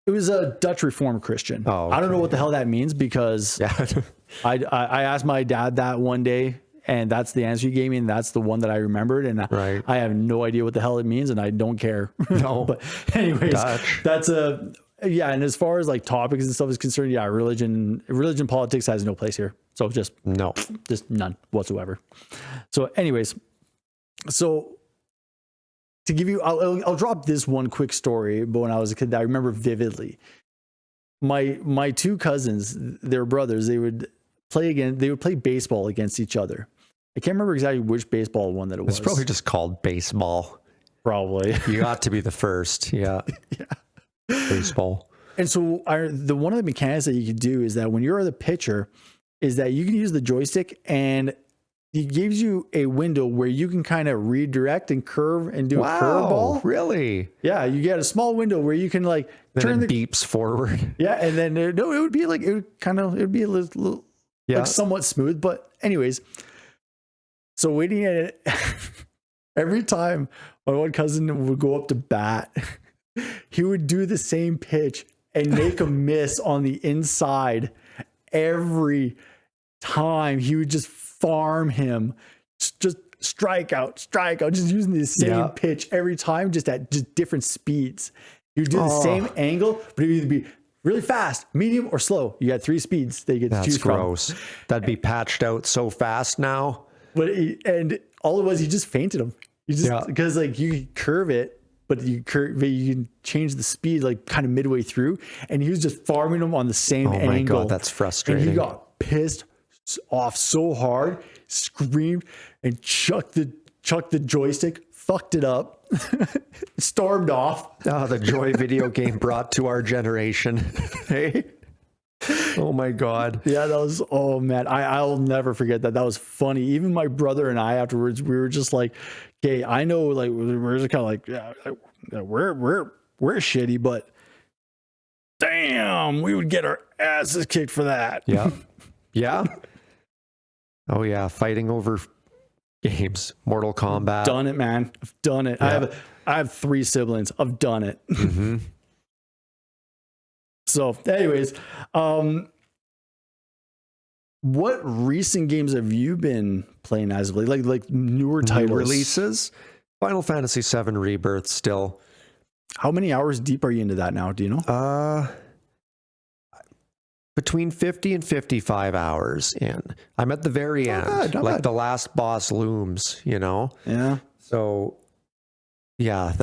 Speaker 1: it was a Dutch Reformed Christian.
Speaker 2: Oh, okay.
Speaker 1: I don't know what the hell that means, because I asked my dad that one day, and that's the answer he gave me, and that's the one that I remembered, and I have no idea what the hell it means, and I don't care.
Speaker 2: No.
Speaker 1: But anyways,
Speaker 2: Dutch.
Speaker 1: that's a yeah. And as far as like topics and stuff is concerned, yeah, religion politics has no place here. So just none whatsoever. So anyways, to give you, I'll drop this one quick story. But when I was a kid, that I remember vividly. My 2 cousins, they're brothers. They would play baseball against each other. I can't remember exactly which baseball one that it was.
Speaker 2: It's probably just called baseball.
Speaker 1: Probably.
Speaker 2: You got to be the first. Yeah.
Speaker 1: Yeah.
Speaker 2: Baseball.
Speaker 1: And so one of the mechanics that you could do is that when you're the pitcher, is that you can use the joystick, and it gives you a window where you can kind of redirect and curve and do a curveball.
Speaker 2: Really?
Speaker 1: Yeah, you get a small window where you can like
Speaker 2: turn the beeps forward.
Speaker 1: Yeah, and then it would be like it would be a little like somewhat smooth. But anyways, so waiting at it every time my one cousin would go up to bat, he would do the same pitch and make a miss on the inside every time. He would just farm him, just strike out, just using the same pitch every time, just at just different speeds. You do the same angle, but it would either be really fast, medium, or slow. You got 3 speeds that you get to choose from.
Speaker 2: That's gross. That'd be patched out so fast now.
Speaker 1: But and all it was, he just fainted him. You just because like you curve it, but you can change the speed like kind of midway through, and he was just farming him on the same angle.
Speaker 2: Oh my god, that's frustrating.
Speaker 1: And he got pissed off so hard, screamed, and chucked the joystick, fucked it up, stormed off.
Speaker 2: Oh, the joy video game brought to our generation. Hey. Oh my god.
Speaker 1: Yeah, that was, oh man, I'll never forget that. That was funny. Even my brother and I afterwards, we were just like, okay, I know, like we're just kind of like, yeah, we're shitty, but damn, we would get our asses kicked for that.
Speaker 2: Yeah. Yeah. Oh yeah, fighting over games, Mortal Kombat.
Speaker 1: Done it, man. I've done it. Yeah. I have 3 siblings. I've done it.
Speaker 2: Mm-hmm.
Speaker 1: So, anyways, what recent games have you been playing as of late? Like newer titles,
Speaker 2: new releases? Final Fantasy VII Rebirth still.
Speaker 1: How many hours deep are you into that now? Do you know?
Speaker 2: Between 50 and 55 hours in. I'm at the very end.
Speaker 1: Not bad.
Speaker 2: The last boss looms, you know?
Speaker 1: Yeah.
Speaker 2: So, yeah,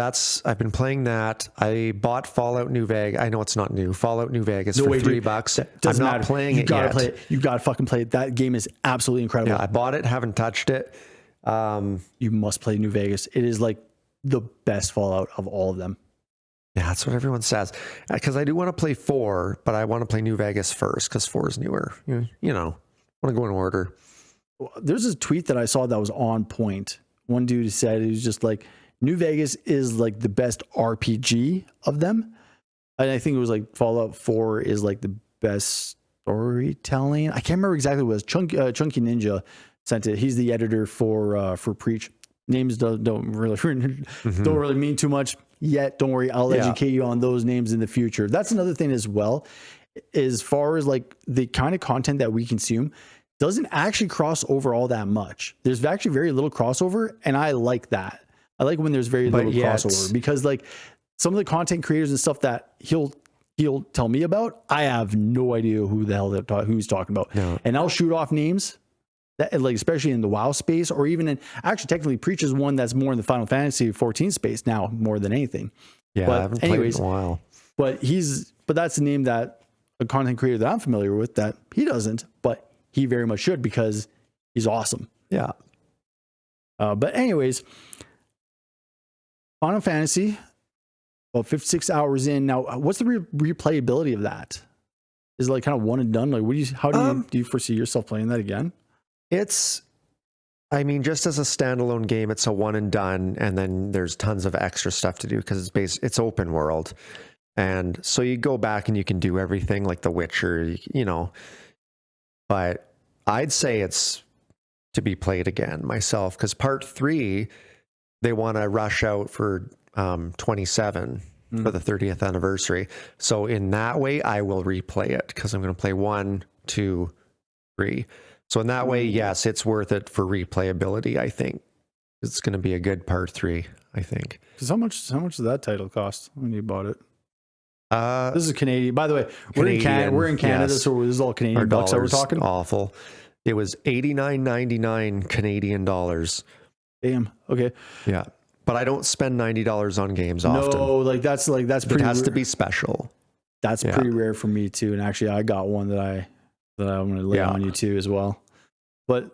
Speaker 2: I've been playing that. I bought Fallout New Vegas. I know it's not new. Fallout New Vegas for $3.
Speaker 1: I'm
Speaker 2: not playing it yet.
Speaker 1: Play it. You got to fucking play it. That game is absolutely incredible.
Speaker 2: Yeah, I bought it, haven't touched it.
Speaker 1: You must play New Vegas. It is like the best Fallout of all of them.
Speaker 2: Yeah, that's what everyone says. Because I do want to play 4, but I want to play New Vegas first because 4 is newer. You know, I want to go in order.
Speaker 1: there's a tweet that I saw that was on point. One dude said it was just like New Vegas is like the best RPG of them. And I think it was like Fallout 4 is like the best storytelling. I can't remember exactly what it was. Chunky Ninja sent it. He's the editor for Preach. Names don't really mean too much yet. Don't worry, I'll educate you on those names in the future. That's another thing as well. As far as like the kind of content that we consume doesn't actually cross over all that much. There's actually very little crossover, and I like that. I like when there's very little crossover, because like some of the content creators and stuff that he'll tell me about, I have no idea who the hell who he's talking about. No. And I'll shoot off names that, like, especially in the WoW space, or even in, actually technically Preach is one that's more in the Final Fantasy 14 space now more than anything.
Speaker 2: Yeah, but I haven't played in a while.
Speaker 1: But that's a name that a content creator that I'm familiar with that he doesn't, but he very much should, because he's awesome.
Speaker 2: Yeah.
Speaker 1: But anyways, Final Fantasy, about 56 hours in. Now, what's the replayability of that? Is it like kind of one and done? Like, how do you foresee yourself playing that again?
Speaker 2: I mean, just as a standalone game, it's a one and done, and then there's tons of extra stuff to do because it's open world. And so you go back and you can do everything like The Witcher, but I'd say it's to be played again myself, because part 3, they want to rush out for 27 for the 30th anniversary. So in that way, I will replay it, because I'm going to play 1, 2, 3. So in that way, yes, it's worth it for replayability. I think it's going to be a good part 3, I think.
Speaker 1: Because how much did that title cost when you bought it? This is Canadian. By the way, we're in Canada, yes. So this is all Canadian bucks that we're talking.
Speaker 2: Awful. It was $89.99 Canadian dollars.
Speaker 1: Damn. Okay.
Speaker 2: Yeah, but I don't spend $90 on games often.
Speaker 1: No, that's pretty.
Speaker 2: It has to be special.
Speaker 1: That's pretty rare for me too. And actually, I got one that I'm going to lay on you too as well. But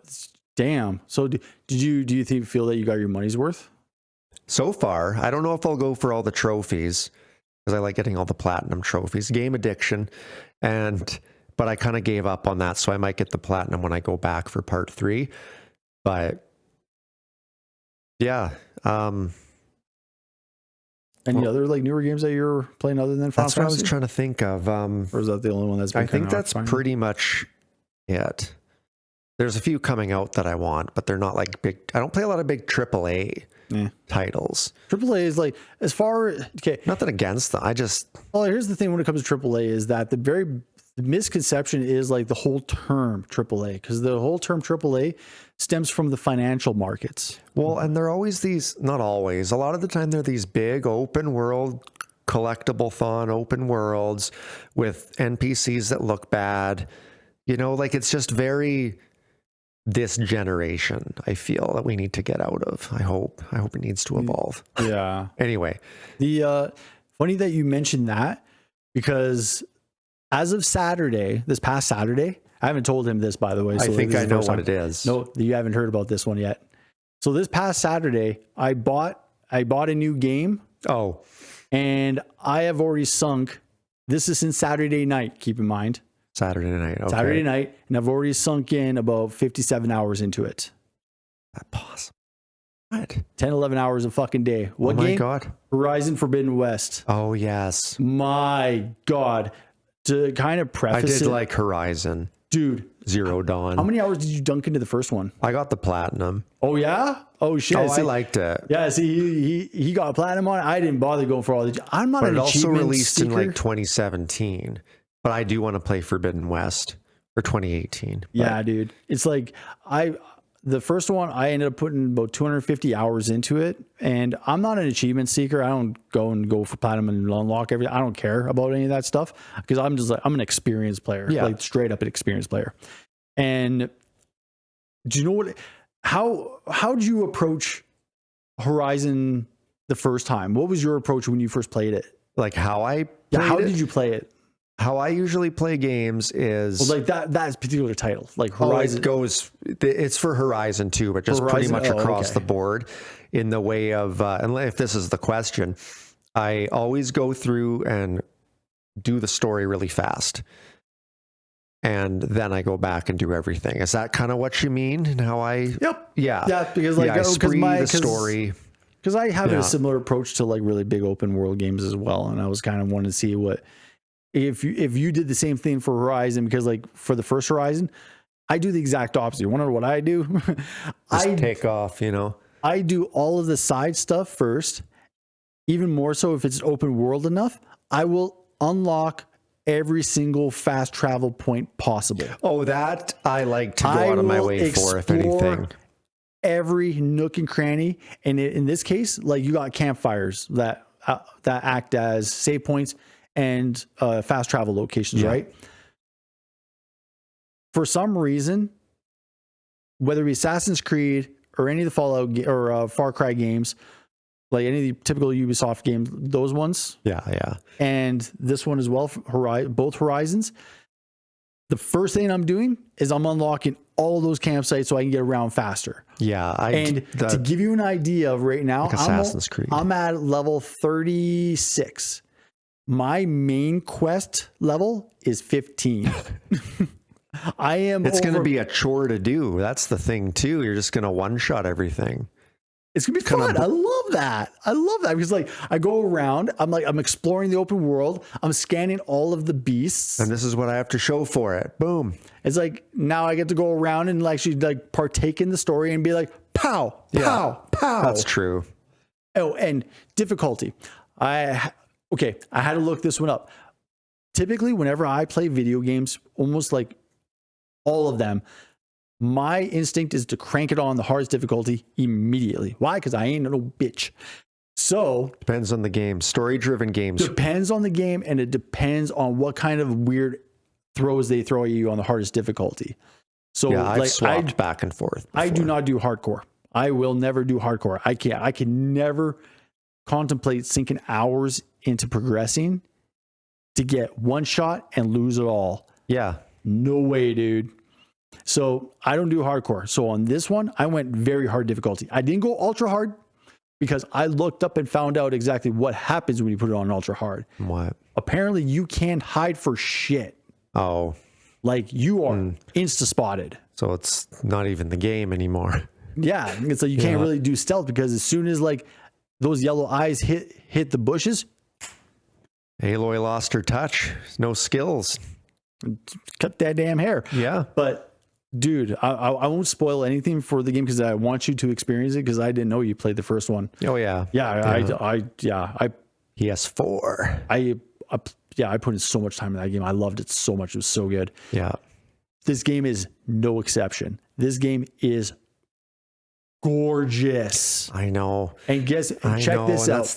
Speaker 1: damn. So do you feel that you got your money's worth?
Speaker 2: So far, I don't know if I'll go for all the trophies, because I like getting all the platinum trophies. Game addiction, but I kind of gave up on that, so I might get the platinum when I go back for part 3. But yeah.
Speaker 1: Any other like newer games that you're playing other than Final Fantasy?
Speaker 2: That's what I was trying to think of.
Speaker 1: Or is that the only one that's been
Speaker 2: I think that's pretty much it. There's a few coming out that I want, but they're not like big. I don't play a lot of big AAA titles.
Speaker 1: AAA is like, as far, okay.
Speaker 2: Nothing against them.
Speaker 1: Well, here's the thing when it comes to AAA is that the misconception is like the whole term AAA, because the whole term AAA stems from the financial markets.
Speaker 2: Well, and they're always these, not always, a lot of the time they're these big open world, collectible-thon open worlds with NPCs that look bad. Like it's just very this generation, I feel, that we need to get out of. I hope it needs to evolve.
Speaker 1: Yeah.
Speaker 2: Anyway.
Speaker 1: The funny that you mentioned that, because as of Saturday, this past Saturday, I haven't told him this, by the way. So
Speaker 2: I think I know what it is.
Speaker 1: No, you haven't heard about this one yet. So this past Saturday, I bought a new game.
Speaker 2: Oh.
Speaker 1: And I have already sunk. This is since Saturday night, keep in mind.
Speaker 2: Saturday night. Okay.
Speaker 1: Saturday night. And I've already sunk in about 57 hours into it.
Speaker 2: That's possible. What?
Speaker 1: 10, 11 hours a fucking day. What game?
Speaker 2: Oh my God.
Speaker 1: Horizon Forbidden West.
Speaker 2: Oh, yes.
Speaker 1: My God. To kind of preface
Speaker 2: I did like Horizon.
Speaker 1: Dude.
Speaker 2: Zero Dawn.
Speaker 1: How many hours did you dunk into the first one?
Speaker 2: I got the platinum.
Speaker 1: Oh, yeah? Oh, shit.
Speaker 2: Oh, I liked it.
Speaker 1: Yeah, see, he got a platinum on it. I didn't bother going for all the... I'm not an achievement seeker. But it also released in like 2017. But I do want to play Forbidden West for 2018. Yeah, dude. It's like, the first one, I ended up putting about 250 hours into it. And I'm not an achievement seeker. I don't go for platinum and unlock everything. I don't care about any of that stuff, because I'm just like, I'm an experienced player. Yeah. Like straight up an experienced player. And do you know what, how did you approach Horizon the first time? What was your approach when you first played it?
Speaker 2: Like how I played it?
Speaker 1: How did you play it?
Speaker 2: How I usually play games is
Speaker 1: like that particular title, like Horizon.
Speaker 2: It's for Horizon 2, but just Horizon, pretty much across the board in the way of, and if this is the question, I always go through and do the story really fast. and then I go back and do everything. Is that kind of what you mean? And how I?
Speaker 1: Yep.
Speaker 2: Yeah.
Speaker 1: Yeah, because like
Speaker 2: the story.
Speaker 1: Because I have a similar approach to like really big open world games as well, and I was kind of wanting to see what if you did the same thing for Horizon, because like for the first Horizon, I do the exact opposite. You want to know what I do?
Speaker 2: I take off,
Speaker 1: I do all of the side stuff first. Even more so if it's open world enough, I will unlock every single fast travel point possible.
Speaker 2: Oh, that I like to go out of my way for, if anything.
Speaker 1: Every nook and cranny, and in this case, like you got campfires that act as save points and fast travel locations, right? For some reason, whether it be Assassin's Creed or any of the Fallout or Far Cry games, like any of the typical Ubisoft games, those ones, and this one as well, both Horizons. The first thing I'm doing is I'm unlocking all of those campsites so I can get around faster.
Speaker 2: Yeah.
Speaker 1: To give you an idea of right now,
Speaker 2: like Assassin's Creed.
Speaker 1: I'm at level 36. My main quest level is 15.
Speaker 2: It's going to be a chore to do. That's the thing too. You're just going to one-shot everything.
Speaker 1: It's gonna be fun. I love that. Because like I go around, I'm exploring the open world. I'm scanning all of the beasts,
Speaker 2: and this is what I have to show for it. Boom.
Speaker 1: It's like now I get to go around and actually like partake in the story and be like, pow, pow, pow.
Speaker 2: That's true.
Speaker 1: Oh, and difficulty. I had to look this one up. Typically, whenever I play video games, almost like all of them, my instinct is to crank it on the hardest difficulty immediately. Why? Because I ain't no bitch. So
Speaker 2: depends on the game. Story-driven games.
Speaker 1: Depends on the game, and it depends on what kind of weird throws they throw at you on the hardest difficulty. So
Speaker 2: yeah, I've swapped back and forth before.
Speaker 1: I do not do hardcore. I will never do hardcore. I can't. I can never contemplate sinking hours into progressing to get one shot and lose it all.
Speaker 2: Yeah.
Speaker 1: No way, dude. So I don't do hardcore. So on this one, I went very hard difficulty. I didn't go ultra hard because I looked up and found out exactly what happens when you put it on ultra hard.
Speaker 2: What?
Speaker 1: Apparently you can't hide for shit.
Speaker 2: Oh.
Speaker 1: Like you are insta spotted.
Speaker 2: So it's not even the game anymore.
Speaker 1: Yeah. It's like you can't really do stealth because as soon as like those yellow eyes hit the bushes.
Speaker 2: Aloy lost her touch. No skills.
Speaker 1: Cut that damn hair.
Speaker 2: Yeah.
Speaker 1: But dude, I won't spoil anything for the game because I want you to experience it because I didn't know you played the first one.
Speaker 2: Oh yeah. PS4.
Speaker 1: I put in so much time in that game. I loved it so much. It was so good.
Speaker 2: Yeah. This
Speaker 1: game is no exception. This game is gorgeous.
Speaker 2: I know.
Speaker 1: And check this out.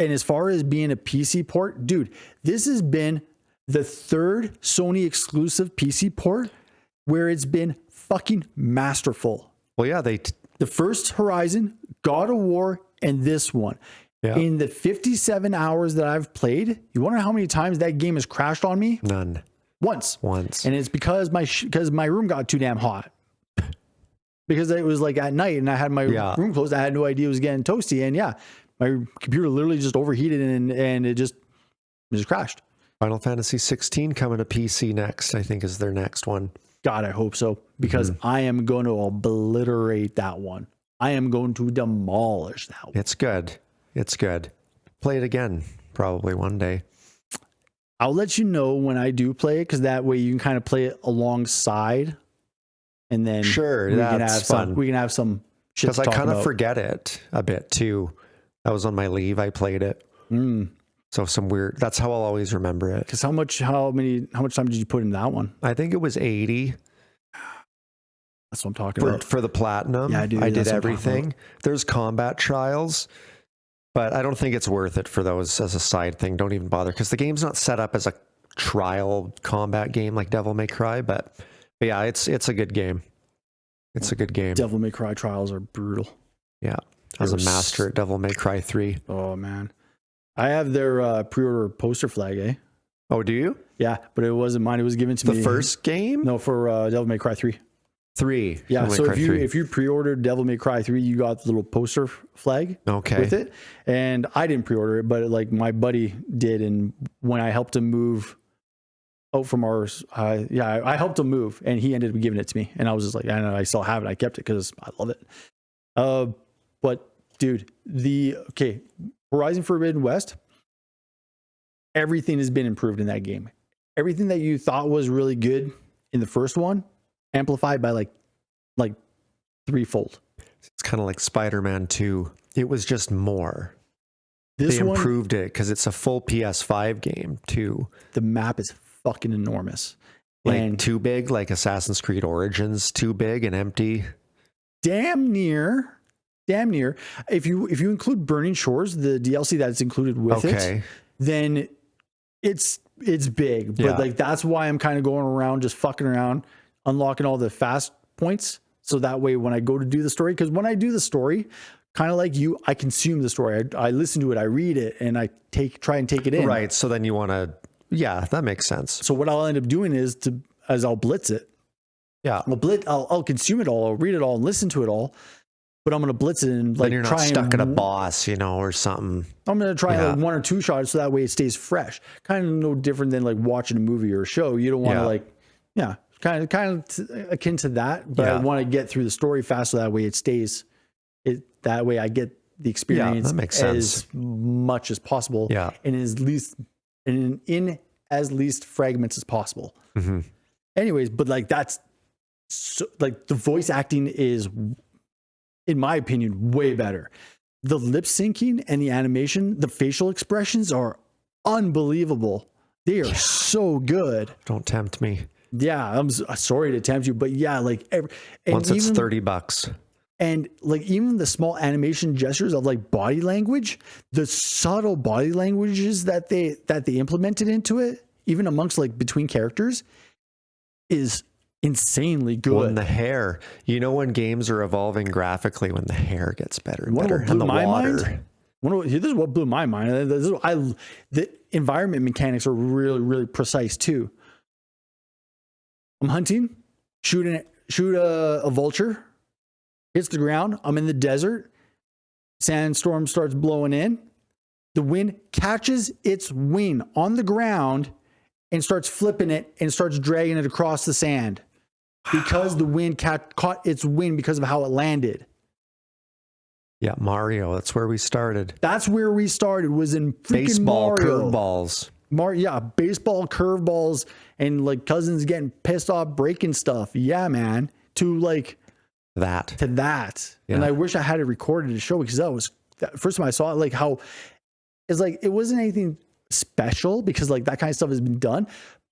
Speaker 1: And as far as being a PC port, dude, this has been the third Sony exclusive PC port where it's been fucking masterful.
Speaker 2: Well, yeah,
Speaker 1: the first Horizon, God of War, and this one. Yeah. In the 57 hours that I've played, you wonder how many times that game has crashed on me?
Speaker 2: None.
Speaker 1: Once.
Speaker 2: And
Speaker 1: it's because my room got too damn hot. Because it was like at night and I had my room closed. I had no idea it was getting toasty. And my computer literally just overheated and it just crashed.
Speaker 2: Final Fantasy 16 coming to PC next, I think is their next one.
Speaker 1: God, I hope so. Because I am going to obliterate that one. I am going to demolish that one.
Speaker 2: It's good. It's good. Play it again, probably one day.
Speaker 1: I'll let you know when I do play it, because that way you can kind of play it alongside. And then we can have some shit.
Speaker 2: Because I kind of forget it a bit too. I was on my leave. I played it. So that's how I'll always remember it.
Speaker 1: Because how much time did you put in that one?
Speaker 2: I think it was 80.
Speaker 1: That's what I'm talking about.
Speaker 2: For the platinum.
Speaker 1: Yeah,
Speaker 2: I did everything. There's combat trials, but I don't think it's worth it for those as a side thing. Don't even bother, because the game's not set up as a trial combat game like Devil May Cry, but yeah, it's a good game. It's a good game.
Speaker 1: Devil May Cry trials are brutal.
Speaker 2: Yeah. I was a master at Devil May Cry 3.
Speaker 1: Oh, man. I have their pre-order poster flag, eh?
Speaker 2: Oh, do you?
Speaker 1: Yeah, but it wasn't mine. It was given to me.
Speaker 2: The first game?
Speaker 1: No, for Devil May Cry 3.
Speaker 2: 3.
Speaker 1: Yeah, so if you pre-ordered Devil May Cry 3, you got the little poster flag with it. And I didn't pre-order it, but like my buddy did. And when I helped him move out from ours. I helped him move, and he ended up giving it to me, and I was just like, I know, I still have it. I kept it because I love it. But dude, Horizon Forbidden West, everything has been improved in that game. Everything that you thought was really good in the first one, amplified by like threefold.
Speaker 2: It's kind of like Spider-Man 2. It was just more.
Speaker 1: They
Speaker 2: improved it because it's a full PS5 game too.
Speaker 1: The map is fucking enormous.
Speaker 2: Like too big, like Assassin's Creed Origins, too big and empty.
Speaker 1: Damn near. If you include Burning Shores, the DLC that's included with it, then it's big. But like that's why I'm kind of going around, just fucking around, unlocking all the fast points. So that way when I go to do the story, because when I do the story, kind of like you, I consume the story. I listen to it, I read it, and I try and take it in.
Speaker 2: Right. So then you want to, that makes sense.
Speaker 1: So what I'll end up doing is I'll blitz it.
Speaker 2: Yeah.
Speaker 1: I'll consume it all, I'll read it all, and listen to it all. But I'm going to blitz it and
Speaker 2: then you're not stuck at a boss, or something.
Speaker 1: I'm going to try like 1 or 2 shots so that way it stays fresh. Kind of no different than like watching a movie or a show. You don't want to kind of akin to that, but I want to get through the story fast so that way it stays. That way I get the experience as much as possible, and in as least fragments as possible.
Speaker 2: Mm-hmm.
Speaker 1: Anyways, but like that's like the voice acting is, in my opinion, way better. The lip syncing and the animation, the facial expressions are unbelievable. They are so good.
Speaker 2: Don't tempt me.
Speaker 1: Yeah, I'm sorry to tempt you, but like
Speaker 2: once it's $30.
Speaker 1: And like even the small animation gestures of like body language, the subtle body languages that they implemented into it, even amongst like between characters, is insanely good.
Speaker 2: When the hair, when games are evolving graphically, when the hair gets better and better, and the water.
Speaker 1: This is what blew my mind. The environment mechanics are really, really precise too. I'm hunting, shoot a vulture, hits the ground. I'm in the desert. Sandstorm starts blowing in. The wind catches its wing on the ground and starts flipping it and starts dragging it across the sand because the wind caught its wing because of how it landed.
Speaker 2: Yeah, Mario. That's where we started.
Speaker 1: Was in freaking
Speaker 2: baseball
Speaker 1: Mario.
Speaker 2: Curveballs.
Speaker 1: Baseball curveballs and like cousins getting pissed off breaking stuff. Yeah, man. To that. Yeah. And I wish I had it recorded to show, because first time I saw it, like how it's like it wasn't anything special because like that kind of stuff has been done,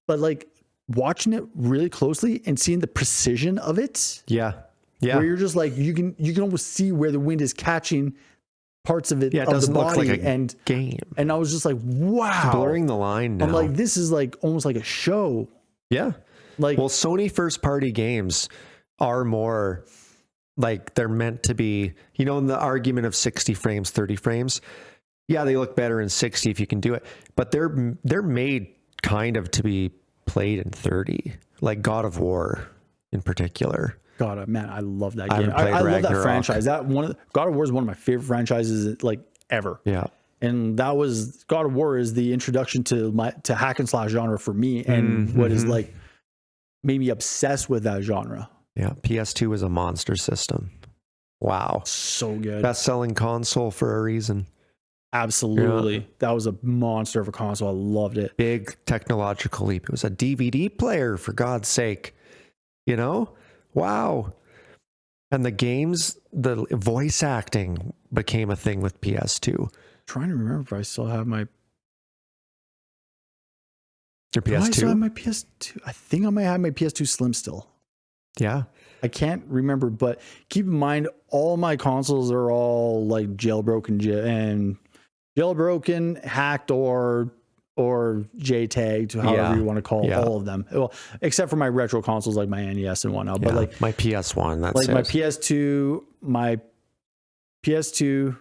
Speaker 1: but like watching it really closely and seeing the precision of it.
Speaker 2: Yeah.
Speaker 1: Where you're just like you can almost see where the wind is catching parts of it.
Speaker 2: Yeah, it doesn't look like a game.
Speaker 1: And I was just like, wow.
Speaker 2: It's blurring the line now.
Speaker 1: I'm like, this is like almost like a show.
Speaker 2: Yeah.
Speaker 1: Like,
Speaker 2: well, Sony first party games are more like they're meant to be, in the argument of 60 frames, 30 frames. Yeah, they look better in 60 if you can do it, but they're made kind of to be played in 30, like God of War in particular.
Speaker 1: God, man, I love that game. I love that franchise. God of War is one of my favorite franchises like ever.
Speaker 2: Yeah.
Speaker 1: And God of War is the introduction to hack and slash genre for me, and what is like made me obsessed with that genre.
Speaker 2: Yeah, PS2 is a monster system. Wow.
Speaker 1: So good.
Speaker 2: Best-selling console for a reason.
Speaker 1: Absolutely. Yeah. That was a monster of a console. I loved it.
Speaker 2: Big technological leap. It was a DVD player, for God's sake. Wow. And the games, the voice acting became a thing with PS2.
Speaker 1: Trying to remember if I still have my...
Speaker 2: Your PS2?
Speaker 1: I still have my PS2. I think I might have my PS2 Slim still.
Speaker 2: Yeah.
Speaker 1: I can't remember, but keep in mind, all my consoles are all like jailbroken, hacked, or JTagged, however you want to call all of them. Well, except for my retro consoles like my NES and whatnot. But like
Speaker 2: my PS1, that's
Speaker 1: like my PS2, my PS2,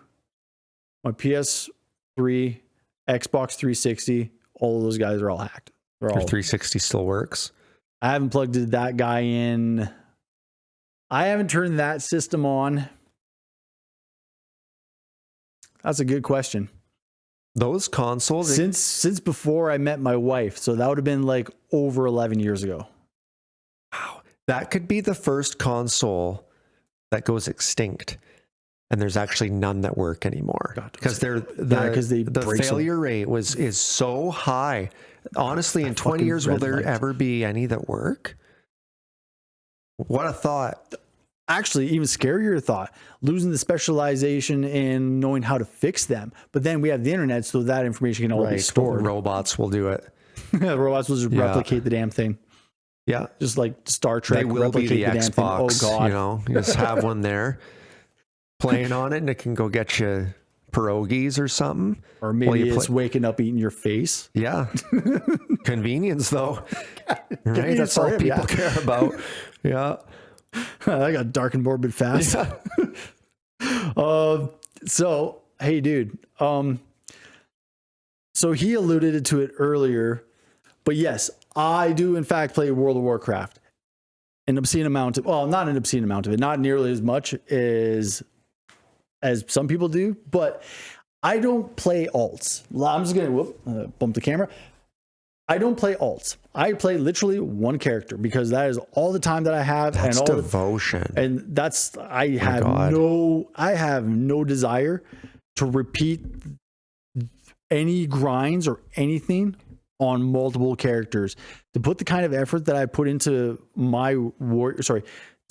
Speaker 1: my PS3, Xbox 360. All of those guys are all hacked.
Speaker 2: Your 360 still works.
Speaker 1: I haven't plugged that guy in. I haven't turned that system on. That's a good question.
Speaker 2: Those consoles,
Speaker 1: since before I met my wife, so that would have been like over 11 years ago.
Speaker 2: Wow. That could be the first console that goes extinct. And there's actually none that work anymore because the failure rate is so high. Honestly, in 20 years, will there ever be any that work? What a thought.
Speaker 1: Actually, even scarier thought, losing the specialization in knowing how to fix them. But then we have the internet, so that information can all be stored.
Speaker 2: Robots will do it.
Speaker 1: Robots will just replicate the damn thing.
Speaker 2: Yeah.
Speaker 1: Just like Star Trek.
Speaker 2: They will be the Xbox. Oh, God. You know, you just have one there playing on it, and it can go get you pierogies or something.
Speaker 1: Or maybe it's waking up eating your face.
Speaker 2: Yeah. Convenience, though. Right? That's all people care about. Yeah.
Speaker 1: I got dark and morbid fast. So, hey, dude. So he alluded to it earlier, but yes, I do in fact play World of Warcraft. An obscene amount of, well, not an obscene amount of it, not nearly as much as some people do, but I don't play alts. I'm just gonna bump the camera. I don't play alts. I play literally one character because that is all the time that I have.
Speaker 2: That's and all devotion.
Speaker 1: And that's, I have no desire to repeat any grinds or anything on multiple characters. To put the kind of effort that I put into my warrior, to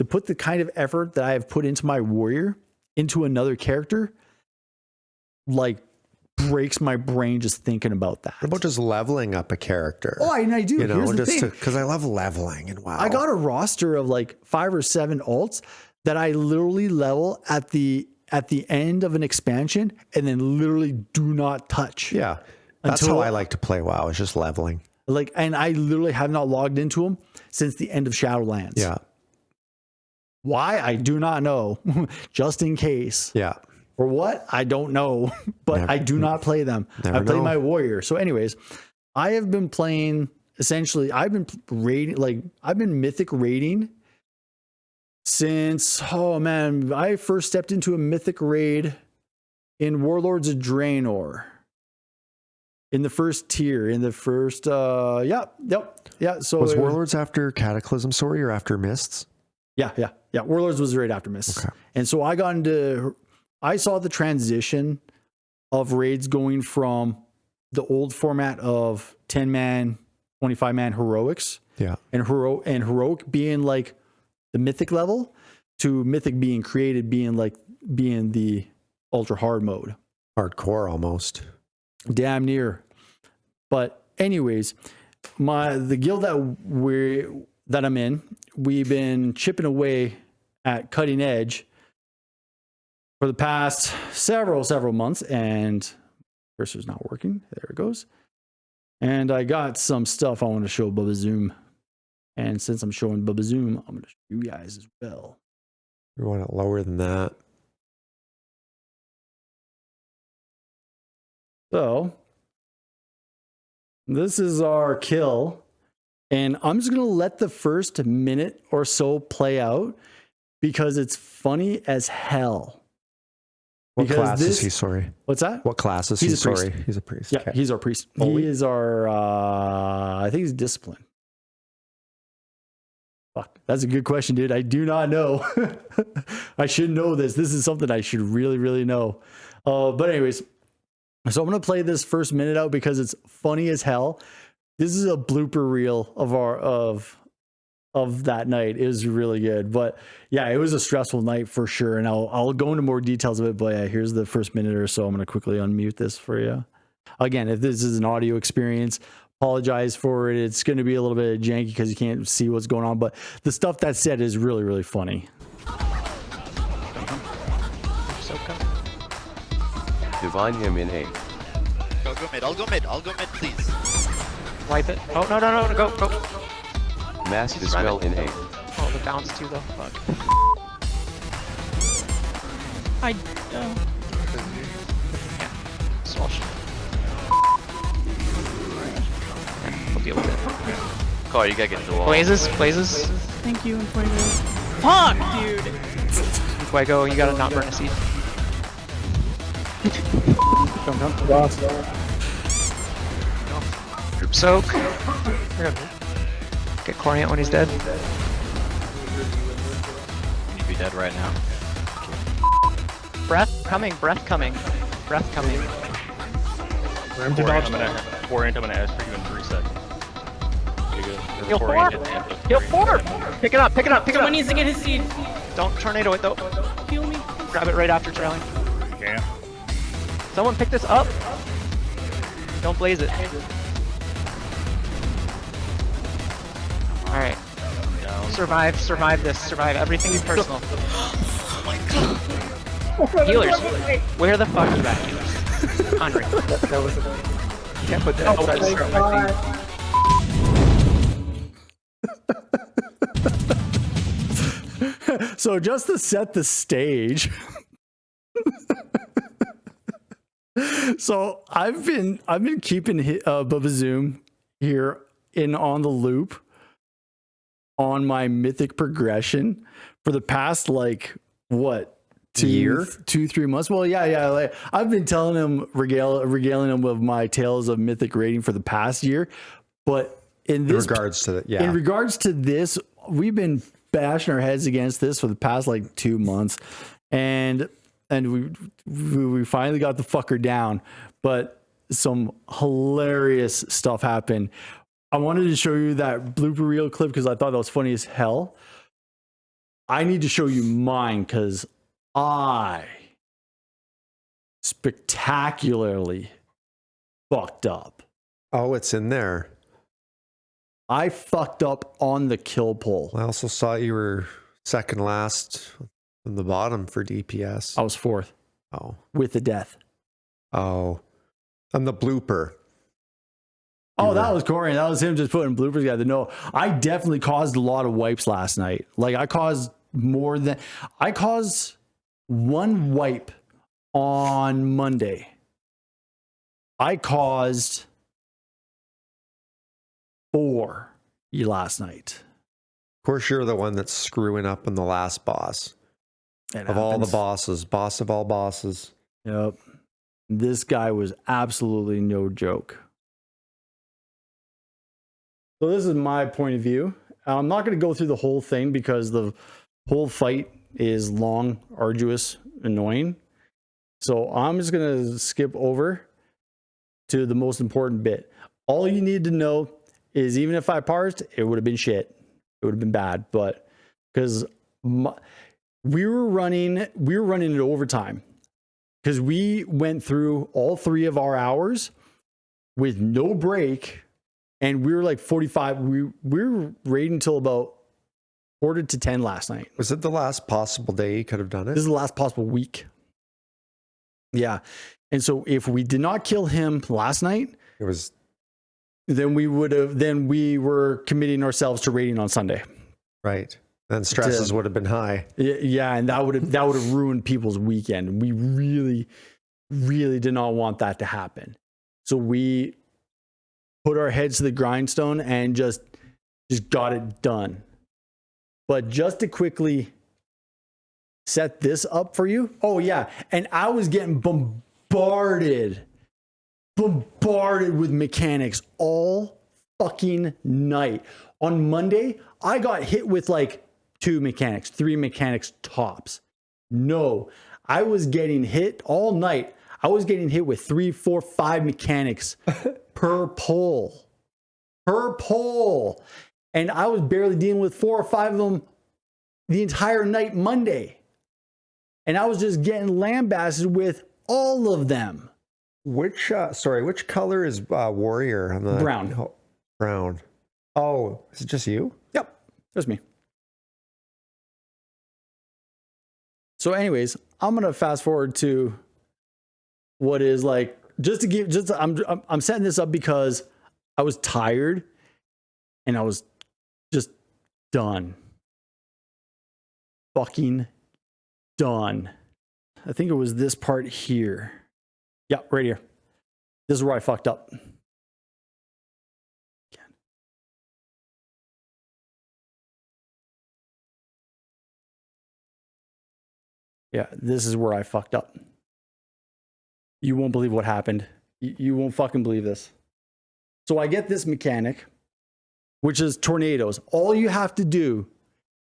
Speaker 1: put the kind of effort that I have put into my warrior into another character, like, breaks my brain just thinking about that.
Speaker 2: What about just leveling up a character?
Speaker 1: Oh, and I do.
Speaker 2: You know, just because I love leveling and wow.
Speaker 1: I got a roster of like 5 or 7 alts that I literally level at the end of an expansion and then literally do not touch.
Speaker 2: Yeah. That's how I like to play WoW, is just leveling.
Speaker 1: Like, and I literally have not logged into them since the end of Shadowlands.
Speaker 2: Yeah.
Speaker 1: Why? I do not know. Just in case.
Speaker 2: Yeah.
Speaker 1: For what? I don't know, but I do not play them. I play my warrior. So anyways, I have been playing, essentially, I've been raiding, like, I've been mythic raiding since, oh man, I first stepped into a mythic raid in Warlords of Draenor. In the first tier, in the first, yeah. So
Speaker 2: was Warlords after Cataclysm Story or after Mists?
Speaker 1: Yeah. Warlords was right after Mists. Okay. And so I saw the transition of raids going from the old format of 10-man, 25-man heroics.
Speaker 2: Yeah.
Speaker 1: And heroic being like the mythic level to mythic being created being the ultra hard mode.
Speaker 2: Hardcore almost.
Speaker 1: Damn near. But anyways, the guild that I'm in, we've been chipping away at Cutting Edge for the past several months, and cursor's not working. There it goes. And I got some stuff I want to show Bubbazoom. And since I'm showing Bubbazoom, I'm going to show you guys as well.
Speaker 2: You want it lower than that.
Speaker 1: So this is our kill. And I'm just going to let the first minute or so play out because it's funny as hell.
Speaker 2: What class is he? Sorry.
Speaker 1: What's that?
Speaker 2: What class is he? Sorry. He's a priest.
Speaker 1: Yeah, okay. He's our priest. He is our, I think he's discipline. Fuck, that's a good question, dude. I do not know. I should know this. This is something I should really, really know. But anyways, so I'm going to play this first minute out because it's funny as hell. This is a blooper reel of that night. It was really good. But yeah, it was a stressful night for sure. And I'll go into more details of it. But yeah, here's the first minute or so. I'm going to quickly unmute this for you. Again, if this is an audio experience, apologize for it. It's going to be a little bit janky because you can't see what's going on. But the stuff that's said is really, really funny.
Speaker 3: Divine him in A.
Speaker 4: Go mid. I'll go mid, please.
Speaker 5: Wipe it. Oh, no, go.
Speaker 3: Mass Dispel in A.
Speaker 5: Oh, the bounce too, though. Fuck. Yeah. Swash. We'll deal with it.
Speaker 4: Car, you gotta get to the wall.
Speaker 5: Blazes.
Speaker 6: Thank you, Fuego. Fuck, dude!
Speaker 5: Fuego, you gotta not burn a seed.
Speaker 1: Come.
Speaker 5: Group soak. Get Corient when he's dead.
Speaker 4: He'd be dead right now.
Speaker 5: Breath coming, breath coming, breath coming.
Speaker 7: Orient, I'm gonna ask for you in 3 seconds. Pretty good.
Speaker 5: Heal Forf! Heal Forf! Pick it up, pick it up, pick it
Speaker 6: Someone
Speaker 5: up!
Speaker 6: needs to get his seed.
Speaker 5: Don't tornado it though.
Speaker 6: Heal me.
Speaker 5: Grab it right after trailing.
Speaker 7: Yeah.
Speaker 5: Someone pick this up! Don't blaze it. Alright. Survive, survive this, survive. Everything is personal.
Speaker 6: Oh my god.
Speaker 5: Healers! Where the fuck are you at, healers? Andre.
Speaker 8: That was
Speaker 5: Can't put that outside the start my team.
Speaker 1: So just to set the stage. So I've been keeping Bubbazoom here on the loop on my mythic progression for the past like what 2-3 months. Well, yeah. Like, I've been telling him regaling him with my tales of mythic rating for the past year, but in regards to this, we've been bashing our heads against this for the past like 2 months, and we finally got the fucker down, but some hilarious stuff happened. I wanted to show you that blooper reel clip because I thought that was funny as hell. I need to show you mine because I spectacularly fucked up.
Speaker 2: Oh, it's in there.
Speaker 1: I fucked up on the kill poll.
Speaker 2: I also saw you were second last on the bottom for DPS.
Speaker 1: I was fourth.
Speaker 2: Oh.
Speaker 1: With the death.
Speaker 2: Oh. And the blooper.
Speaker 1: That was Corey. That was him just putting bloopers together. No, I definitely caused a lot of wipes last night. Like I caused one wipe on Monday. I caused 4 last night.
Speaker 2: Of course, you're the one that's screwing up in the last boss. All the bosses, boss of all bosses.
Speaker 1: Yep. This guy was absolutely no joke. So this is my point of view. I'm not going to go through the whole thing because the whole fight is long, arduous, annoying. So I'm just going to skip over to the most important bit. All you need to know is even if I parsed, it would have been shit. It would have been bad, but because we were running it overtime because we went through all 3 of our hours with no break, and we were like 45. We were raiding until about 9:45 last night.
Speaker 2: Was it the last possible day you could have done it?
Speaker 1: This is the last possible week. Yeah, and so if we did not kill him last night, then we were committing ourselves to raiding on Sunday.
Speaker 2: Right. Then stresses would have been high.
Speaker 1: Yeah, and that would have ruined people's weekend. We really, really did not want that to happen. So we put our heads to the grindstone and just got it done. But just to quickly set this up for you. Oh yeah, and I was getting bombarded with mechanics all fucking night. On Monday, I got hit with like 2 mechanics, 3 mechanics tops. No, I was getting hit all night. I was getting hit with 3, 4, 5 mechanics per pull. And I was barely dealing with 4 or 5 of them the entire night Monday. And I was just getting lambasted with all of them.
Speaker 2: Which color is warrior on the
Speaker 1: brown?
Speaker 2: Brown. Oh, is it just you?
Speaker 1: Yep, just me. So, anyways, I'm gonna fast forward to what is like I'm setting this up because I was tired and I was just done. Fucking done. I think it was this part here. Yeah, right here. This is where I fucked up. Yeah, this is where I fucked up. You won't believe what happened. You won't fucking believe this. So I get this mechanic which is tornadoes. All you have to do